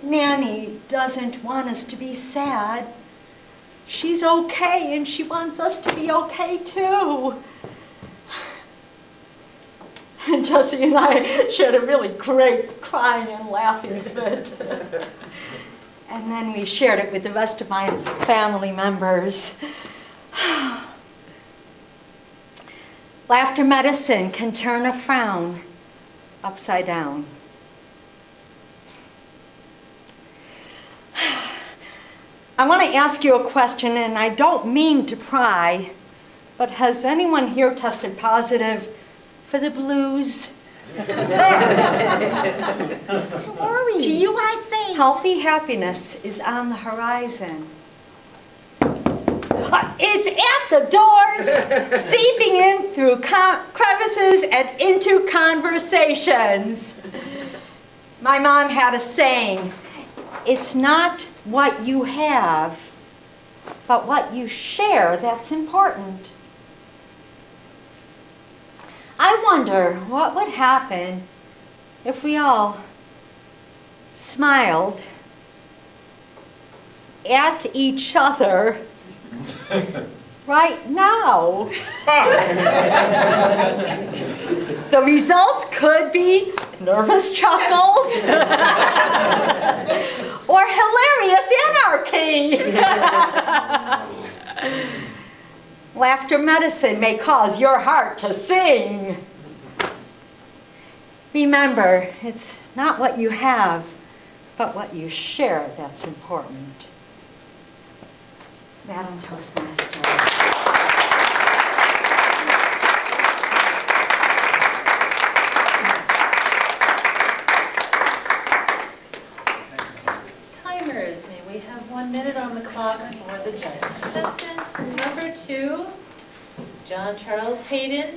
Nanny doesn't want us to be sad. She's okay, and she wants us to be okay too. And Jessie and I shared a really great crying and laughing fit. And then we shared it with the rest of my family members. Laughter medicine can turn a frown upside down. I want to ask you a question, and I don't mean to pry, but has anyone here tested positive for the blues? Sorry. To you I say, healthy happiness is on the horizon. It's at the doors, seeping in through crevices and into conversations. My mom had a saying, it's not what you have, but what you share that's important. I wonder what would happen if we all smiled at each other right now. The results could be nervous chuckles or hilarious anarchy. Laughter medicine may cause your heart to sing. Remember, it's not what you have, but what you share that's important. Madam Toastmaster. Timers, may we have 1 minute on the clock for the judge. Contestant number 2, John Charles Hayden.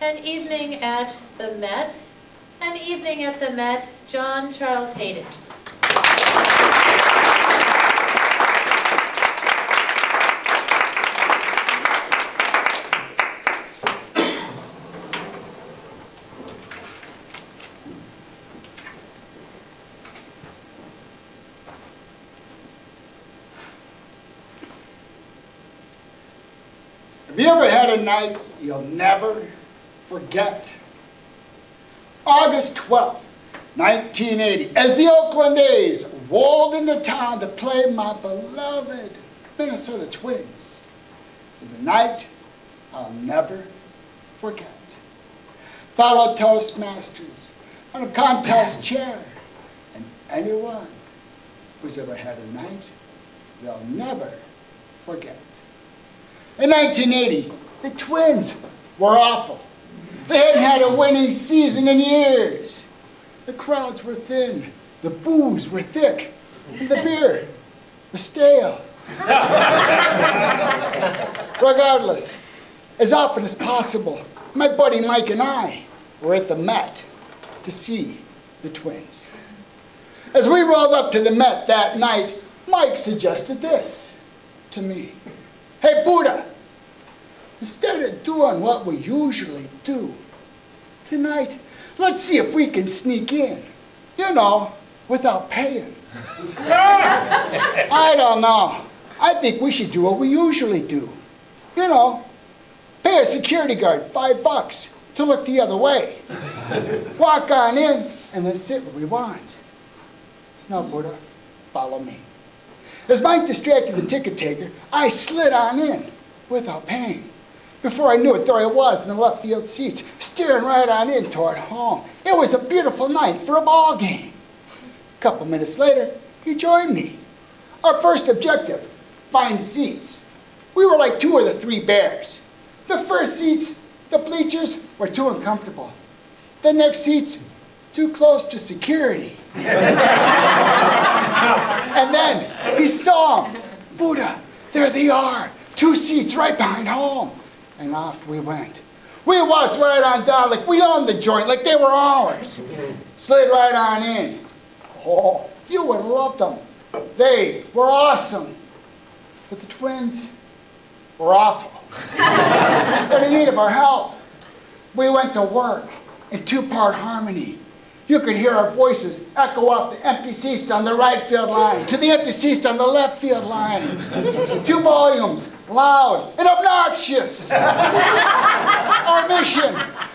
An evening at the Met. An evening at the Met, John Charles Hayden. you ever had a night you'll never forget? August 12th, 1980, as the Oakland A's rolled into town to play my beloved Minnesota Twins, is a night I'll never forget. Fellow Toastmasters, on a contest chair, and anyone who's ever had a night they'll never forget. In 1980, the Twins were awful. They hadn't had a winning season in years. The crowds were thin, the booze were thick, and the beer was stale. Regardless, as often as possible, my buddy Mike and I were at the Met to see the Twins. As we rolled up to the Met that night, Mike suggested this to me. Hey, Buddha, instead of doing what we usually do, tonight, let's see if we can sneak in, without paying. I don't know. I think we should do what we usually do. Pay a security guard $5 to look the other way. Walk on in and then sit where we want. No, Buddha, follow me. As Mike distracted the ticket taker, I slid on in without paying. Before I knew it, there I was in the left field seats, staring right on in toward home. It was a beautiful night for a ball game. A couple minutes later, he joined me. Our first objective, find seats. We were like 2 of the 3 bears. The first seats, the bleachers, were too uncomfortable. The next seats, too close to security. And then he saw them. Buddha, there they are. 2 seats right behind home. And off we went. We walked right on down like we owned the joint, like they were ours. Slid right on in. Oh, you would have loved them. They were awesome. But the Twins were awful. They're in need of our help. We went to work in 2-part harmony. You could hear our voices echo off the empty seats down the right field line to the empty seats down the left field line. 2 volumes, loud and obnoxious. Our mission,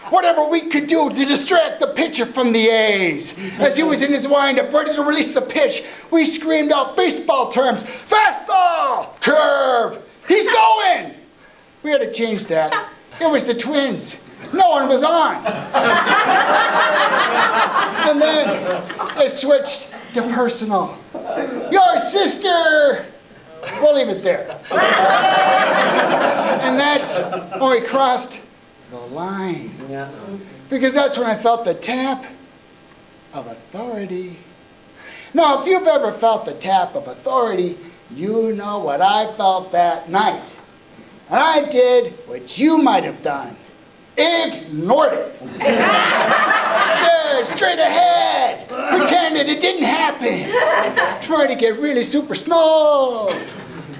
whatever we could do to distract the pitcher from the A's. As he was in his windup, ready to release the pitch, we screamed out baseball terms. Fastball! Curve! He's going! We had to change that. It was the Twins. No one was on. And then they switched to personal. Your sister! We'll leave it there. And that's when we crossed the line. Because that's when I felt the tap of authority. Now, if you've ever felt the tap of authority, you know what I felt that night. And I did what you might have done. Ignored it. Stared straight ahead. Pretended it didn't happen. Tried to get really super small.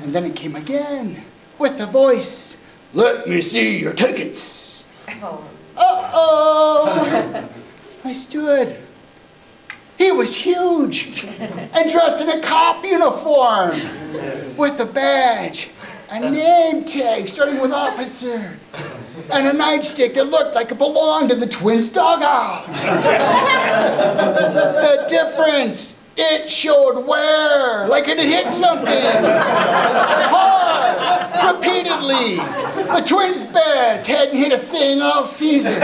And then it came again with the voice. Let me see your tickets. Uh-oh. I stood. He was huge and dressed in a cop uniform with a badge, a name tag starting with officer, and a nightstick that looked like it belonged to the Twins dugout. The difference, it showed where, like it had hit something. Hard, repeatedly. The Twins' bats hadn't hit a thing all season.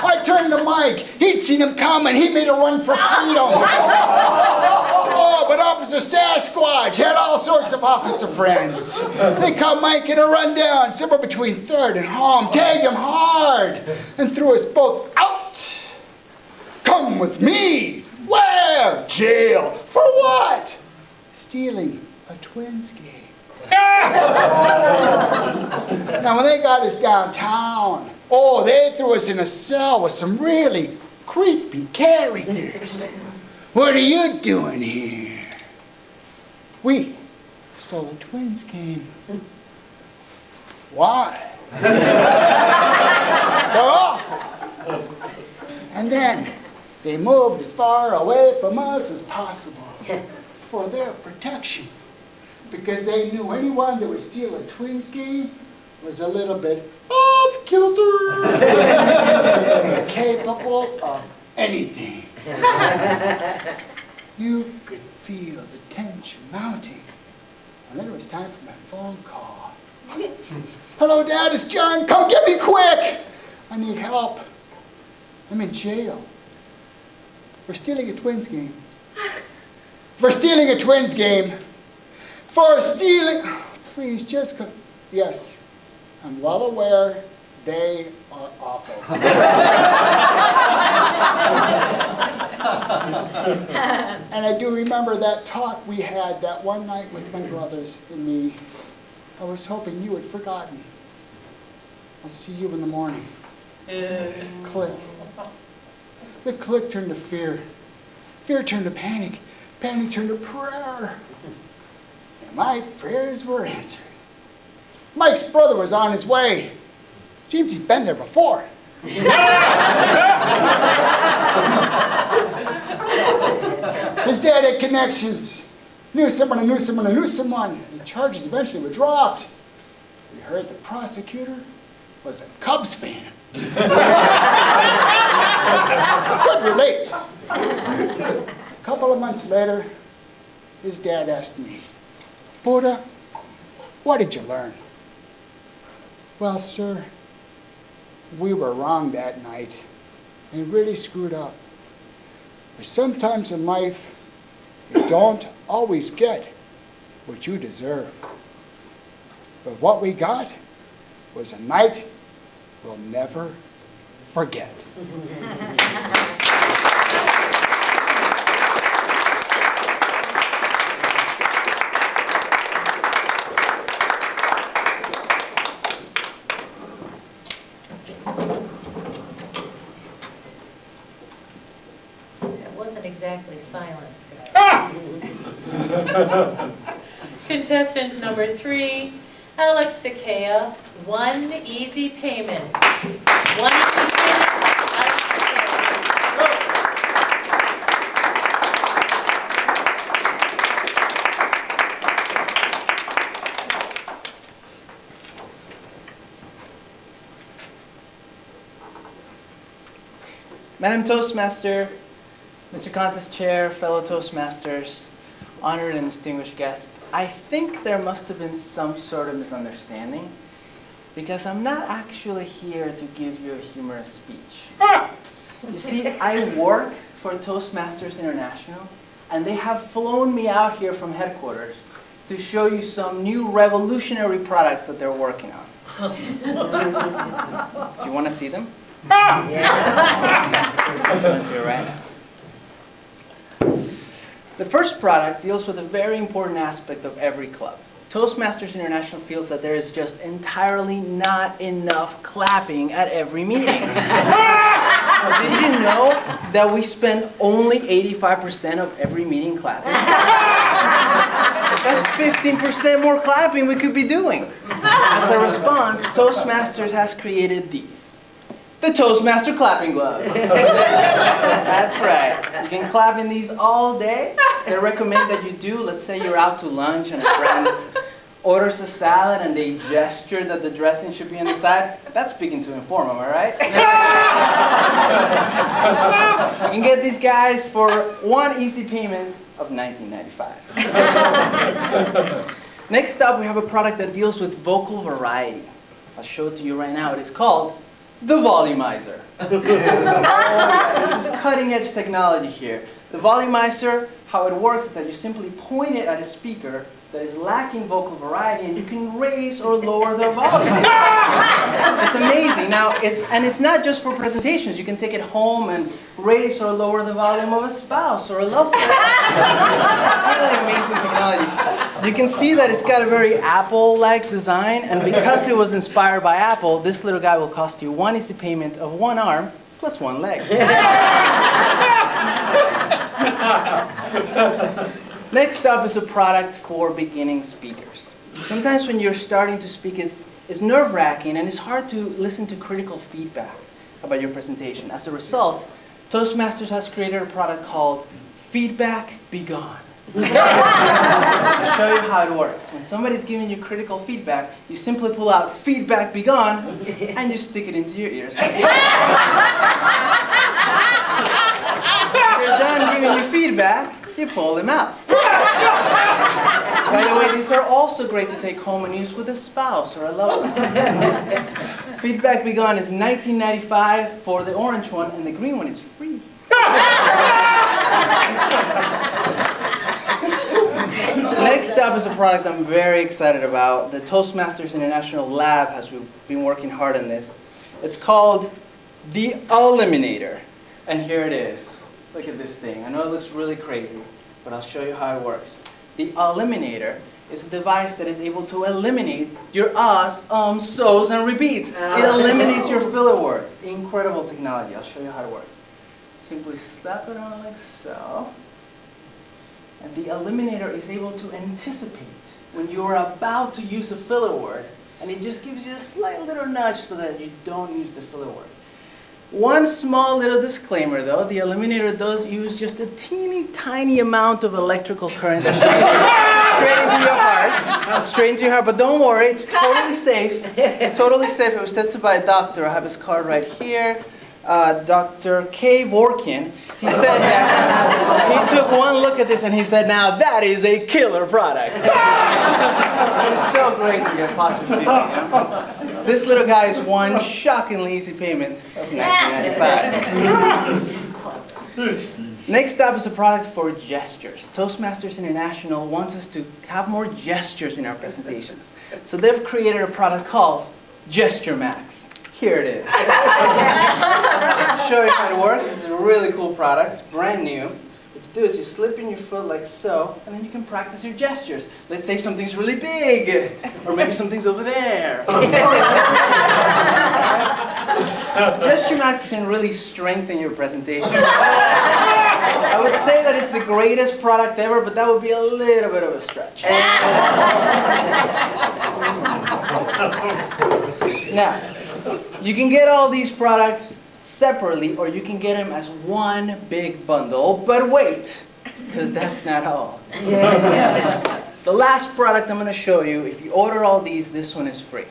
I turned to Mike. He'd seen him coming. He made a run for freedom. Oh, but Officer Sasquatch had all sorts of officer friends. They caught Mike in a rundown, somewhere between third and home, tagged him hard, and threw us both out. Come with me. Where? Jail. For what? Stealing a Twins game. Now, when they got us downtown, oh, they threw us in a cell with some really creepy characters. What are you doing here? We stole the Twins game. Why? They're awful. And then they moved as far away from us as possible for their protection. because they knew anyone that would steal a Twins game was a little bit off kilter, capable of anything. You could feel the tension mounting, and then it was time for my phone call. Hello, Dad, it's John. Come get me quick. I need help. I'm in jail. For stealing a Twins game. For stealing a Twins game. For stealing... Please, just come... Yes, I'm well aware they are awful. And I do remember that talk we had that one night with my brothers and me. I was hoping you had forgotten. I'll see you in the morning. Click. The click turned to fear. Fear turned to panic. Panic turned to prayer. And my prayers were answered. Mike's brother was on his way. Seems he'd been there before. His dad had connections. Knew someone who knew someone who knew someone. And charges eventually were dropped. We heard the prosecutor was a Cubs fan. Could relate. A couple of months later, his dad asked me, Buddha, what did you learn? Well, sir, we were wrong that night and really screwed up. But sometimes in life, you don't always get what you deserve. But what we got was a night we'll never forget. That wasn't exactly silence, guys. Contestant number 3, Alex Sakea, one easy payment. One easy payment. Madam Toastmaster, Mr. Contest Chair, fellow Toastmasters, honored and distinguished guests, I think there must have been some sort of misunderstanding because I'm not actually here to give you a humorous speech. You see, I work for Toastmasters International, and they have flown me out here from headquarters to show you some new revolutionary products that they're working on. Do you want to see them? The first product deals with a very important aspect of every club. Toastmasters International feels that there is just entirely not enough clapping at every meeting. Did you know that we spend only 85% of every meeting clapping? That's 15% more clapping we could be doing. As a response, Toastmasters has created these. The Toastmaster clapping gloves. That's right. You can clap in these all day. They recommend that you do. Let's say you're out to lunch and a friend orders a salad and they gesture that the dressing should be on the side. That's speaking to inform, am I right? You can get these guys for one easy payment of $19.95. Next up, we have a product that deals with vocal variety. I'll show it to you right now. It is called the volumizer. This is cutting edge technology here. The volumizer, how it works is that you simply point it at a speaker that is lacking vocal variety and you can raise or lower their volume. It's amazing. Now, it's not just for presentations. You can take it home and raise or lower the volume of a spouse or a loved one. Really amazing technology. You can see that it's got a very Apple-like design, and because it was inspired by Apple, this little guy will cost you one easy payment of one arm plus one leg. Next up is a product for beginning speakers. Sometimes when you're starting to speak, it's nerve-wracking and it's hard to listen to critical feedback about your presentation. As a result, Toastmasters has created a product called Feedback Be Gone. I'll show you how it works. When somebody's giving you critical feedback, you simply pull out "feedback be gone" and you stick it into your ears. If they're done giving you feedback, you pull them out. By the way, these are also great to take home and use with a spouse or a loved one. Feedback be gone is $19.95 for the orange one, and the green one is free. Next up is a product I'm very excited about. The Toastmasters International Lab has been working hard on this. It's called the Eliminator. And here it is. Look at this thing. I know it looks really crazy, but I'll show you how it works. The Eliminator is a device that is able to eliminate your uhs, so's, and repeats. It eliminates your filler words. Incredible technology. I'll show you how it works. Simply slap it on like so. And the Eliminator is able to anticipate when you are about to use a filler word, and it just gives you a slight little nudge so that you don't use the filler word. One small little disclaimer though, the Eliminator does use just a teeny tiny amount of electrical current that shoots straight into your heart, but don't worry, it's totally safe. Totally safe. It was tested by a doctor. I have his card right here. Dr. K. Vorkin, he said that he took one look at this and he said, now that is a killer product. It was so great to get positive feedback. Yeah? This little guy is one shockingly easy payment of $19.95. Next up is a product for gestures. Toastmasters International wants us to have more gestures in our presentations. So they've created a product called Gesture Max. Here it is. I'll show you how it works. This is a really cool product. It's brand new. What you do is you slip in your foot like so, and then you can practice your gestures. Let's say something's really big, or maybe something's over there. Gesture Max can really strengthen your presentation. I would say that it's the greatest product ever, but that would be a little bit of a stretch. Now, you can get all these products separately, or you can get them as one big bundle. But wait, because that's not all. The last product I'm going to show you, if you order all these, this one is free.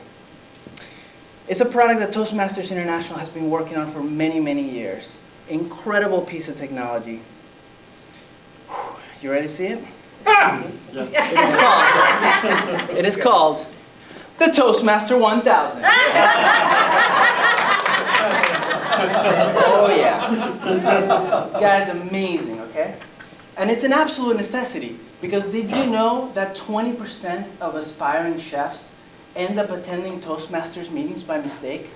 It's a product that Toastmasters International has been working on for many, many years. Incredible piece of technology. You ready to see it? It is called the Toastmaster 1000. Oh yeah. This guy's amazing, okay? And it's an absolute necessity, because did you know that 20% of aspiring chefs end up attending Toastmasters meetings by mistake?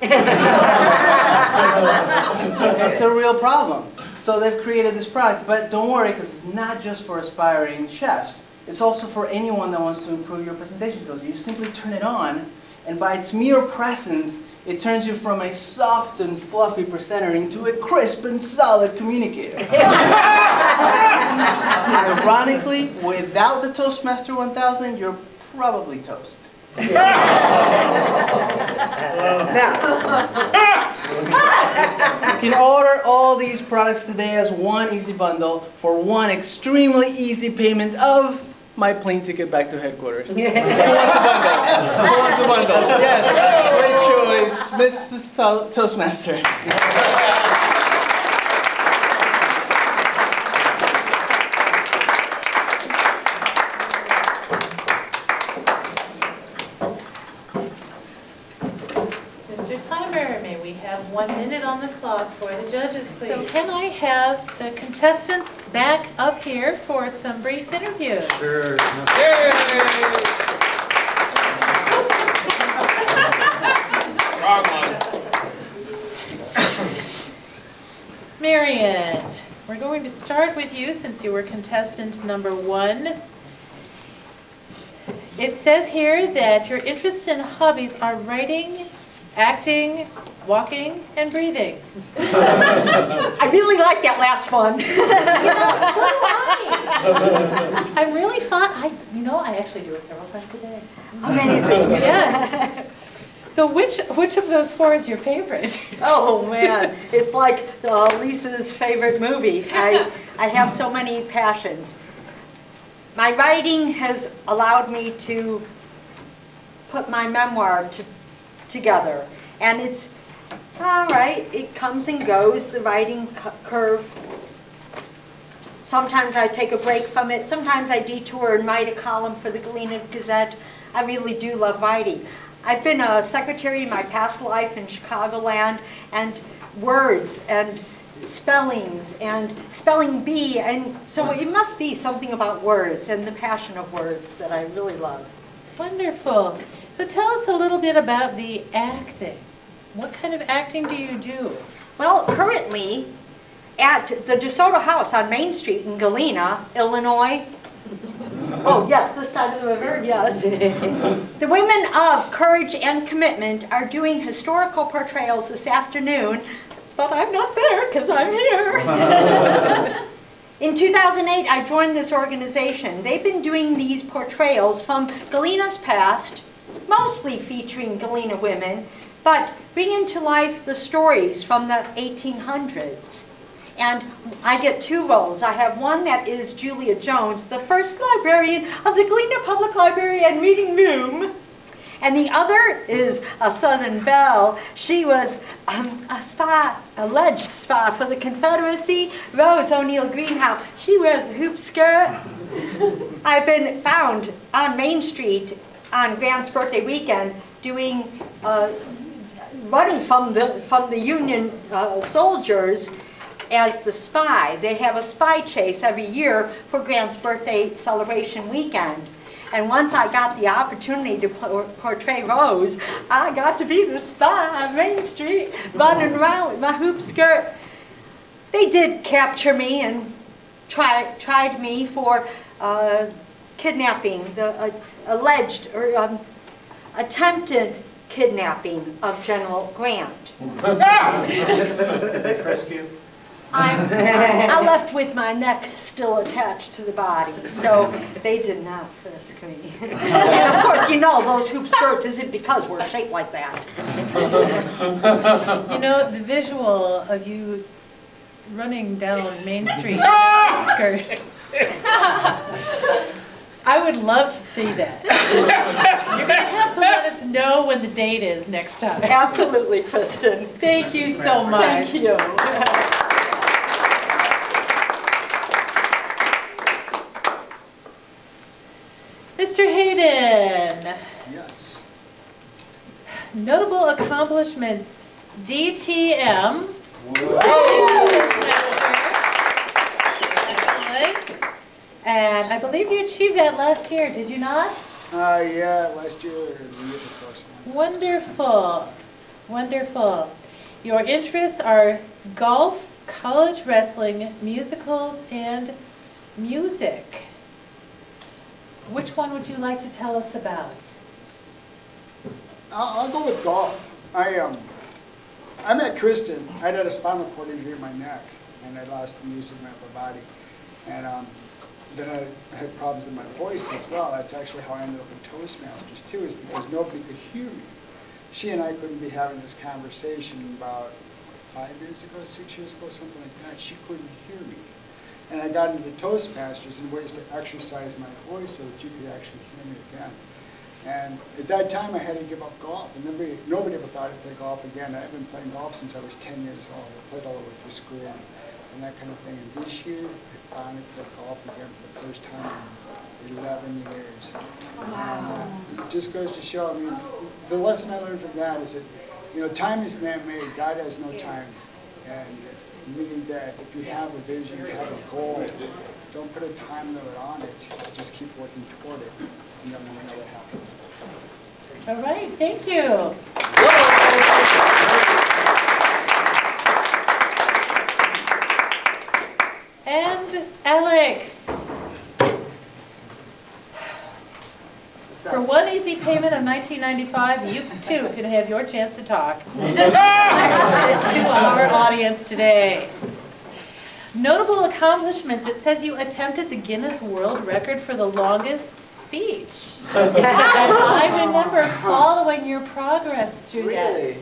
It's a real problem. So they've created this product, but don't worry, because it's not just for aspiring chefs. It's also for anyone that wants to improve your presentation skills. You simply turn it on, and by its mere presence, it turns you from a soft and fluffy presenter into a crisp and solid communicator. Ironically, without the Toastmaster 1000, you're probably toast. Now, you can order all these products today as one easy bundle for one extremely easy payment of my plane ticket back to headquarters. Who wants a bundle? Who wants a bundle? Yes, great choice, Mrs. Toastmaster. Mr. Timer, may we have 1 minute on the clock for the judges, please? So can I have the contestants back up here for some brief interviews? Sure. Marion, we're going to start with you since you were contestant number 1. It says here that your interests and hobbies are writing, acting, walking, and breathing. I really like that last one. I'm really fun. I actually do it several times a day. Amazing. Yes. So which of those 4 is your favorite? Oh man, it's like Lisa's favorite movie. I have so many passions. My writing has allowed me to put my memoir together. And it's, all right, it comes and goes, the writing curve. Sometimes I take a break from it. Sometimes I detour and write a column for the Galena Gazette. I really do love writing. I've been a secretary in my past life in Chicagoland, and words and spellings and spelling bee, and so it must be something about words and the passion of words that I really love. Wonderful. So tell us a little bit about the acting. What kind of acting do you do? Well, currently at the DeSoto House on Main Street in Galena, Illinois. Oh, yes, this side of the river, yes. The women of Courage and Commitment are doing historical portrayals this afternoon, but I'm not there because I'm here. In 2008, I joined this organization. They've been doing these portrayals from Galena's past, mostly featuring Galena women, but bringing to life the stories from the 1800s. And I get two roles. I have one that is Julia Jones, the first librarian of the Galena Public Library and Reading Room. And the other is a Southern belle. She was a spy, alleged spy for the Confederacy, Rose O'Neill Greenhow. She wears a hoop skirt. I've been found on Main Street on Grant's birthday weekend doing, running from the Union soldiers as the spy. They have a spy chase every year for Grant's birthday celebration weekend. And once I got the opportunity to portray Rose, I got to be the spy on Main Street, running around with my hoop skirt. They did capture me and tried me for kidnapping, the alleged or attempted kidnapping of General Grant. Did they frisk you? I left with my neck still attached to the body, so they did not frisk me. And of course, you know, those hoop skirts isn't because we're shaped like that. You know, the visual of you running down Main Street in a skirt. I would love to see that. You're going to have to let us know when the date is next time. Absolutely, Kristen. Thank you so much. Thank you. Mr. Hayden, Yes. notable accomplishments, DTM. Excellent. And I believe you achieved that last year, did you not? Yeah, last year or the year before. Wonderful, wonderful. Your interests are golf, college wrestling, musicals, and music. Which one would you like to tell us about? I'll go with golf. I met Kristen. I had a spinal cord injury in my neck, and I lost the use of my upper body. And then I had problems in my voice as well. That's actually how I ended up in Toastmasters too, is because nobody could hear me. She and I couldn't be having this conversation about 5 years ago, 6 years ago, something like that. She couldn't hear me. And I got into Toastmasters in ways to exercise my voice so that you could actually hear me again. And at that time, I had to give up golf. And nobody ever thought I'd play golf again. I've been playing golf since I was 10 years old. I played all the way through school and that kind of thing. And this year, I finally played golf again for the first time in 11 years. Wow. And it just goes to show, I mean, the lesson I learned from that is that, you know, time is man-made. God has no time. And meaning that if you have a vision, you have a goal, don't put a time limit on it. Just keep working toward it, and then we'll know what happens. All right, thank you. And Alex. For one easy payment of $19.95, you too can have your chance to talk to our audience today. Notable accomplishments. It says you attempted the Guinness World Record for the longest speech. And I remember following your progress through that.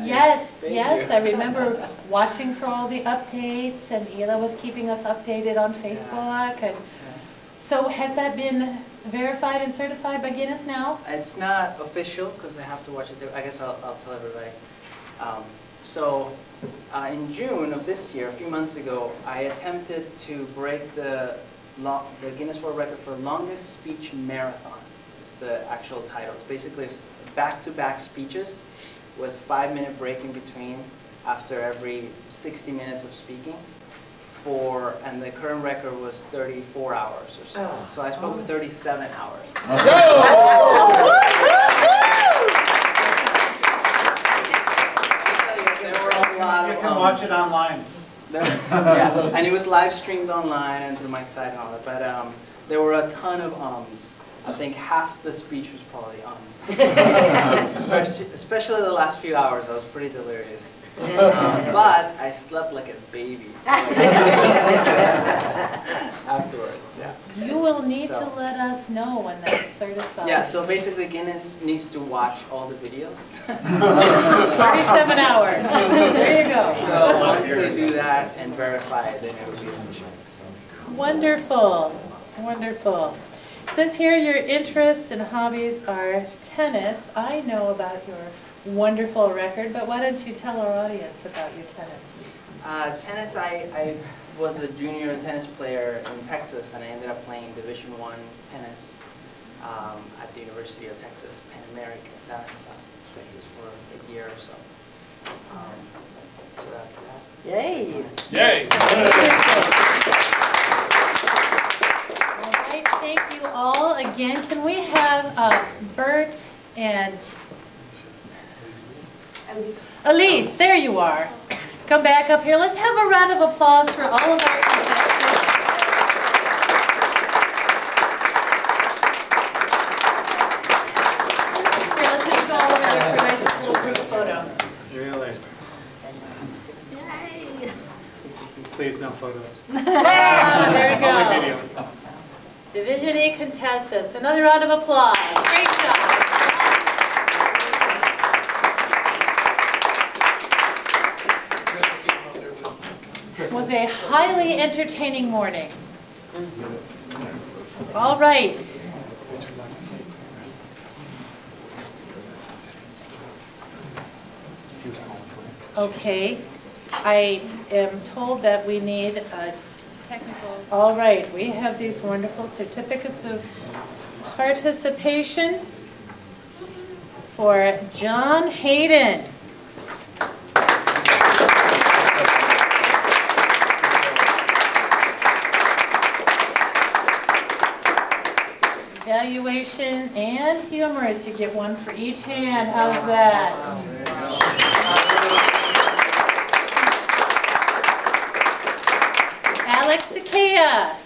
Yes, yes, I remember watching for all the updates, and Ela was keeping us updated on Facebook, and So has that been verified and certified by Guinness now? It's not official because they have to watch it. I guess I'll tell everybody. In June of this year, a few months ago, I attempted to break the Guinness World Record for longest speech marathon. It's the actual title. Basically, it's back-to-back speeches with 5-minute break in between after every 60 minutes of speaking. And the current record was 34 hours or so. So I spoke for 37 hours. You can watch it online. Yeah, and it was live streamed online and through my site and all that. But there were a ton of ums. I think half the speech was probably ums. Especially the last few hours, I was pretty delirious. But I slept like a baby afterwards. Yeah. You will need So- to let us know when that's certified. Yeah. So basically, Guinness needs to watch all the videos. 37 hours. There you go. So once they do that and verify it, then it will be official. So. Wonderful, wonderful. It says here your interests and hobbies are tennis. I know about your wonderful record, but why don't you tell our audience about your tennis? Tennis, I was a junior tennis player in Texas, and I ended up playing Division I tennis at the University of Texas, Pan American, down in South Texas for a year or so. So that's that. Yay. Yay! All right, thank you all. Again, can we have Bert and Elise, there you are. Come back up here. Let's have a round of applause for all of our contestants. Here, let's just go all over here for a nice little group photo. Really? Yay. Please, no photos. Ah, there we Only go. video. Division E contestants, another round of applause. Great job. It was a highly entertaining morning. All right. Okay, I am told that we need a technical. All right, we have these wonderful certificates of participation for John Hayden. Evaluation and humorous, you get one for each hand. How's that? Alex Sakea.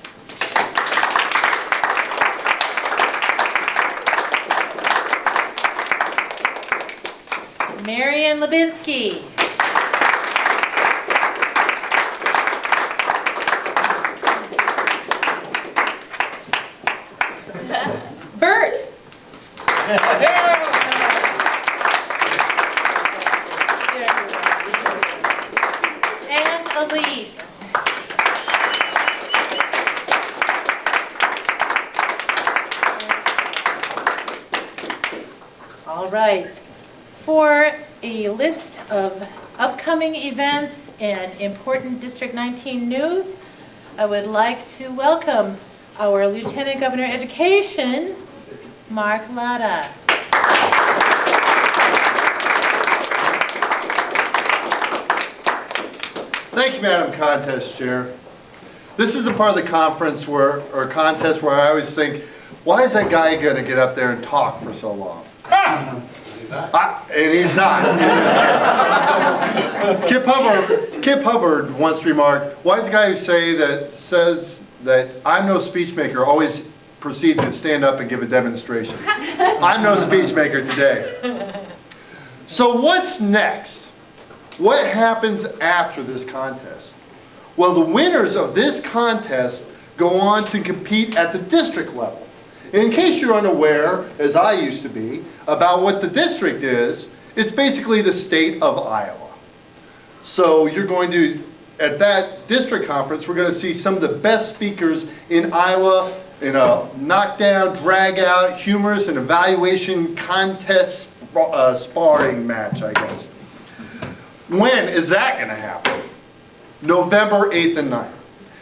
Marian Lubinsky. Bert. And Elise. All right. For a list of upcoming events and important District 19 news, I would like to welcome our Lieutenant Governor of Education, Mark Latta. Thank you, Madam Contest Chair. This is a part of the conference or contest where I always think, why is that guy going to get up there and talk for so long? And he's not. Kip Hubbard once remarked, why is the guy who says that I'm no speech maker always proceed to stand up and give a demonstration? I'm no speech maker today. So what's next? What happens after this contest? Well, the winners of this contest go on to compete at the district level. In case you're unaware, as I used to be, about what the district is, it's basically the state of Iowa. So you're going to, at that district conference, we're going to see some of the best speakers in Iowa in a knockdown, drag-out, humorous, and evaluation contest sparring match, I guess. When is that going to happen? November 8th and 9th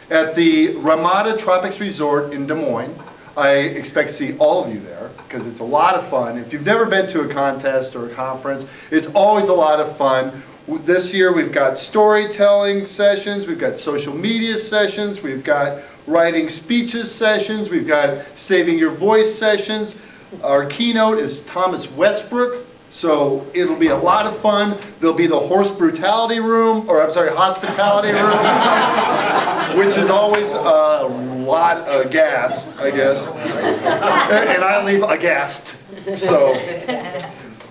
at the Ramada Tropics Resort in Des Moines. I expect to see all of you there because it's a lot of fun. If you've never been to a contest or a conference, it's always a lot of fun. This year we've got storytelling sessions, we've got social media sessions, we've got writing speeches sessions, we've got saving your voice sessions. Our keynote is Thomas Westbrook, so it'll be a lot of fun. There'll be the horse brutality room, or I'm sorry, hospitality room, which is always a lot of gas, I guess. And I leave aghast. So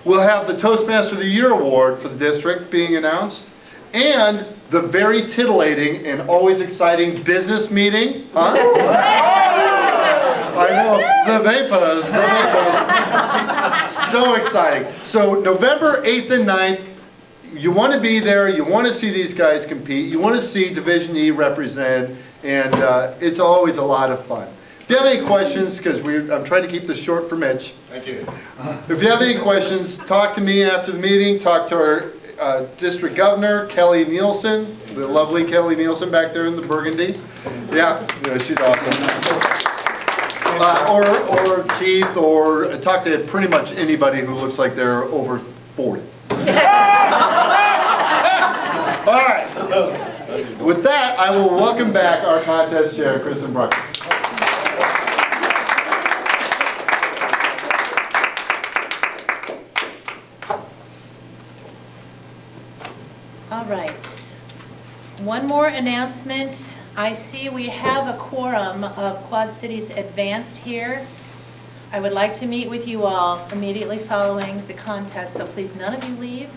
we'll have the Toastmaster of the Year award for the district being announced, and the very titillating and always exciting business meeting. Huh? I know, the vapors. So exciting. So November 8th and 9th, you want to be there, you want to see these guys compete, you want to see Division E represented, and it's always a lot of fun. If you have any questions, because I'm trying to keep this short for Mitch. Thank you. If you have any questions, talk to me after the meeting, talk to our District Governor, Kelly Nielsen, the lovely Kelly Nielsen back there in the Burgundy. Yeah, she's awesome. Or Keith, or talk to pretty much anybody who looks like they're over 40. All right. With that, I will welcome back our contest chair, Kristen Brucker. All right. One more announcement. I see we have a quorum of Quad Cities Advanced here. I would like to meet with you all immediately following the contest, so please none of you leave,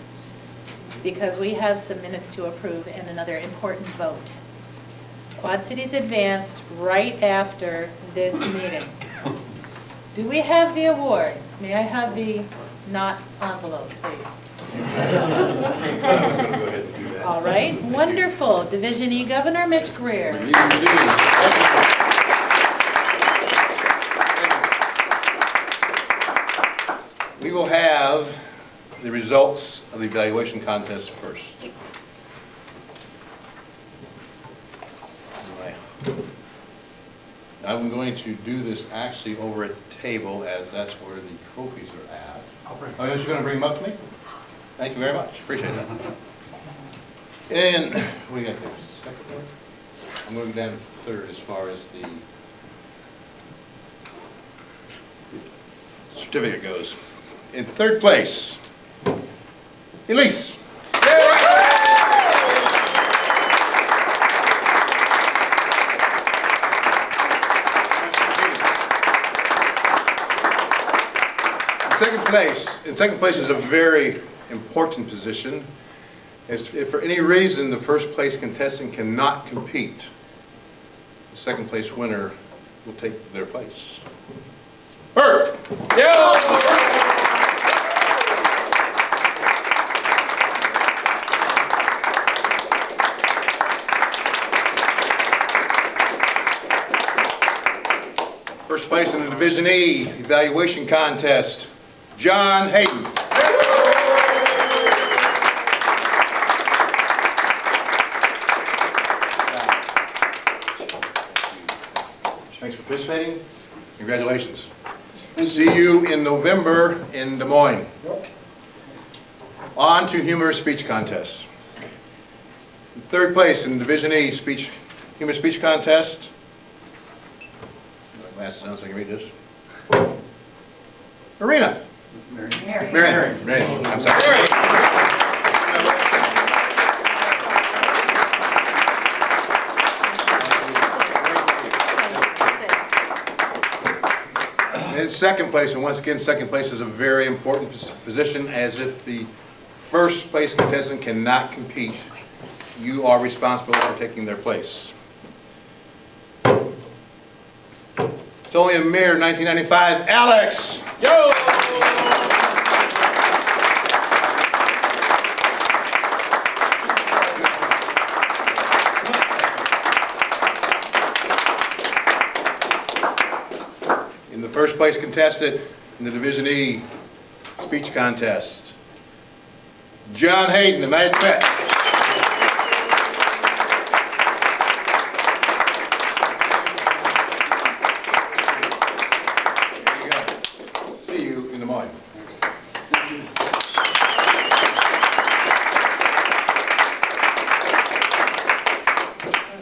because we have some minutes to approve and another important vote. Quad Cities Advanced right after this meeting. Do we have the awards? May I have the not envelope, please? All right, wonderful. Division E Governor Mitch Greer. We will have the results of the evaluation contest first. I'm going to do this actually over at the table, as that's where the trophies are at. Oh, you're going to bring them up to me? Thank you very much. Appreciate that. And what do you got there? Second? I'm moving down to third as far as the certificate goes. In third place, Elise. In second place is a very important position. If for any reason the first place contestant cannot compete, the second place winner will take their place. Bert! Yeah. First place in the Division E evaluation contest, John Hayden. Thanks for participating. Congratulations. See you in November in Des Moines. On to humorous speech contest. Third place in Division E humorous speech contest. My glasses on so I can read this. Marina. Marion. I'm sorry. In second place, and once again, second place is a very important position, as if the first place contestant cannot compete, you are responsible for taking their place. It's only a mere 1995, Alex! Yo! And the first place contestant in the Division E speech contest, John Hayden, the Mad Pet. There you go. See you in the morning.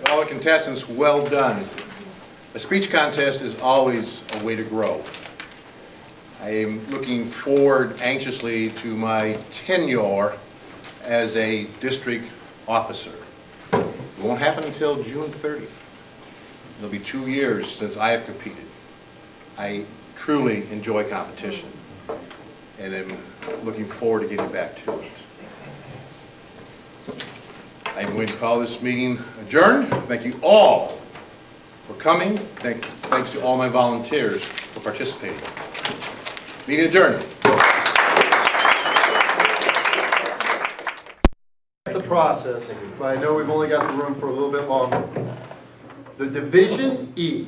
All the contestants, well done. A speech contest is always a way to grow. I am looking forward anxiously to my tenure as a district officer. It won't happen until June 30th. It'll be 2 years since I have competed. I truly enjoy competition, and am looking forward to getting back to it. I'm going to call this meeting adjourned. Thank you all for coming. Thanks to all my volunteers for participating. Meeting adjourned. The process, but I know we've only got the room for a little bit longer. The Division E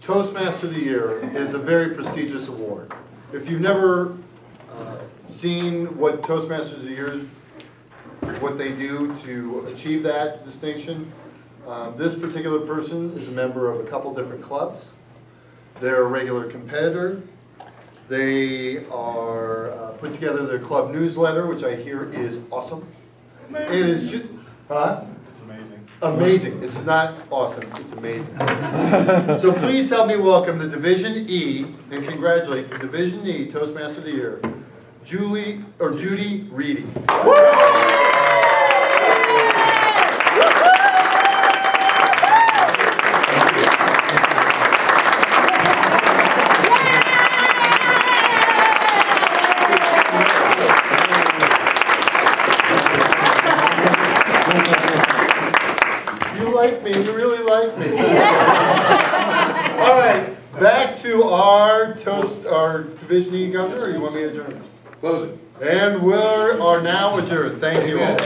Toastmaster of the Year is a very prestigious award. If you've never seen what Toastmasters of the Year, what they do to achieve that distinction, this particular person is a member of a couple different clubs. They're a regular competitor. They are put together their club newsletter, which I hear is awesome. It is just, huh? It's amazing. Amazing. It's not awesome. It's amazing. So please help me welcome the Division E and congratulate the Division E Toastmaster of the Year, Judy Reedy. You really like me. All right, back to our Division E governor, or you want me to adjourn? Close it. And we are now adjourned. Thank you all.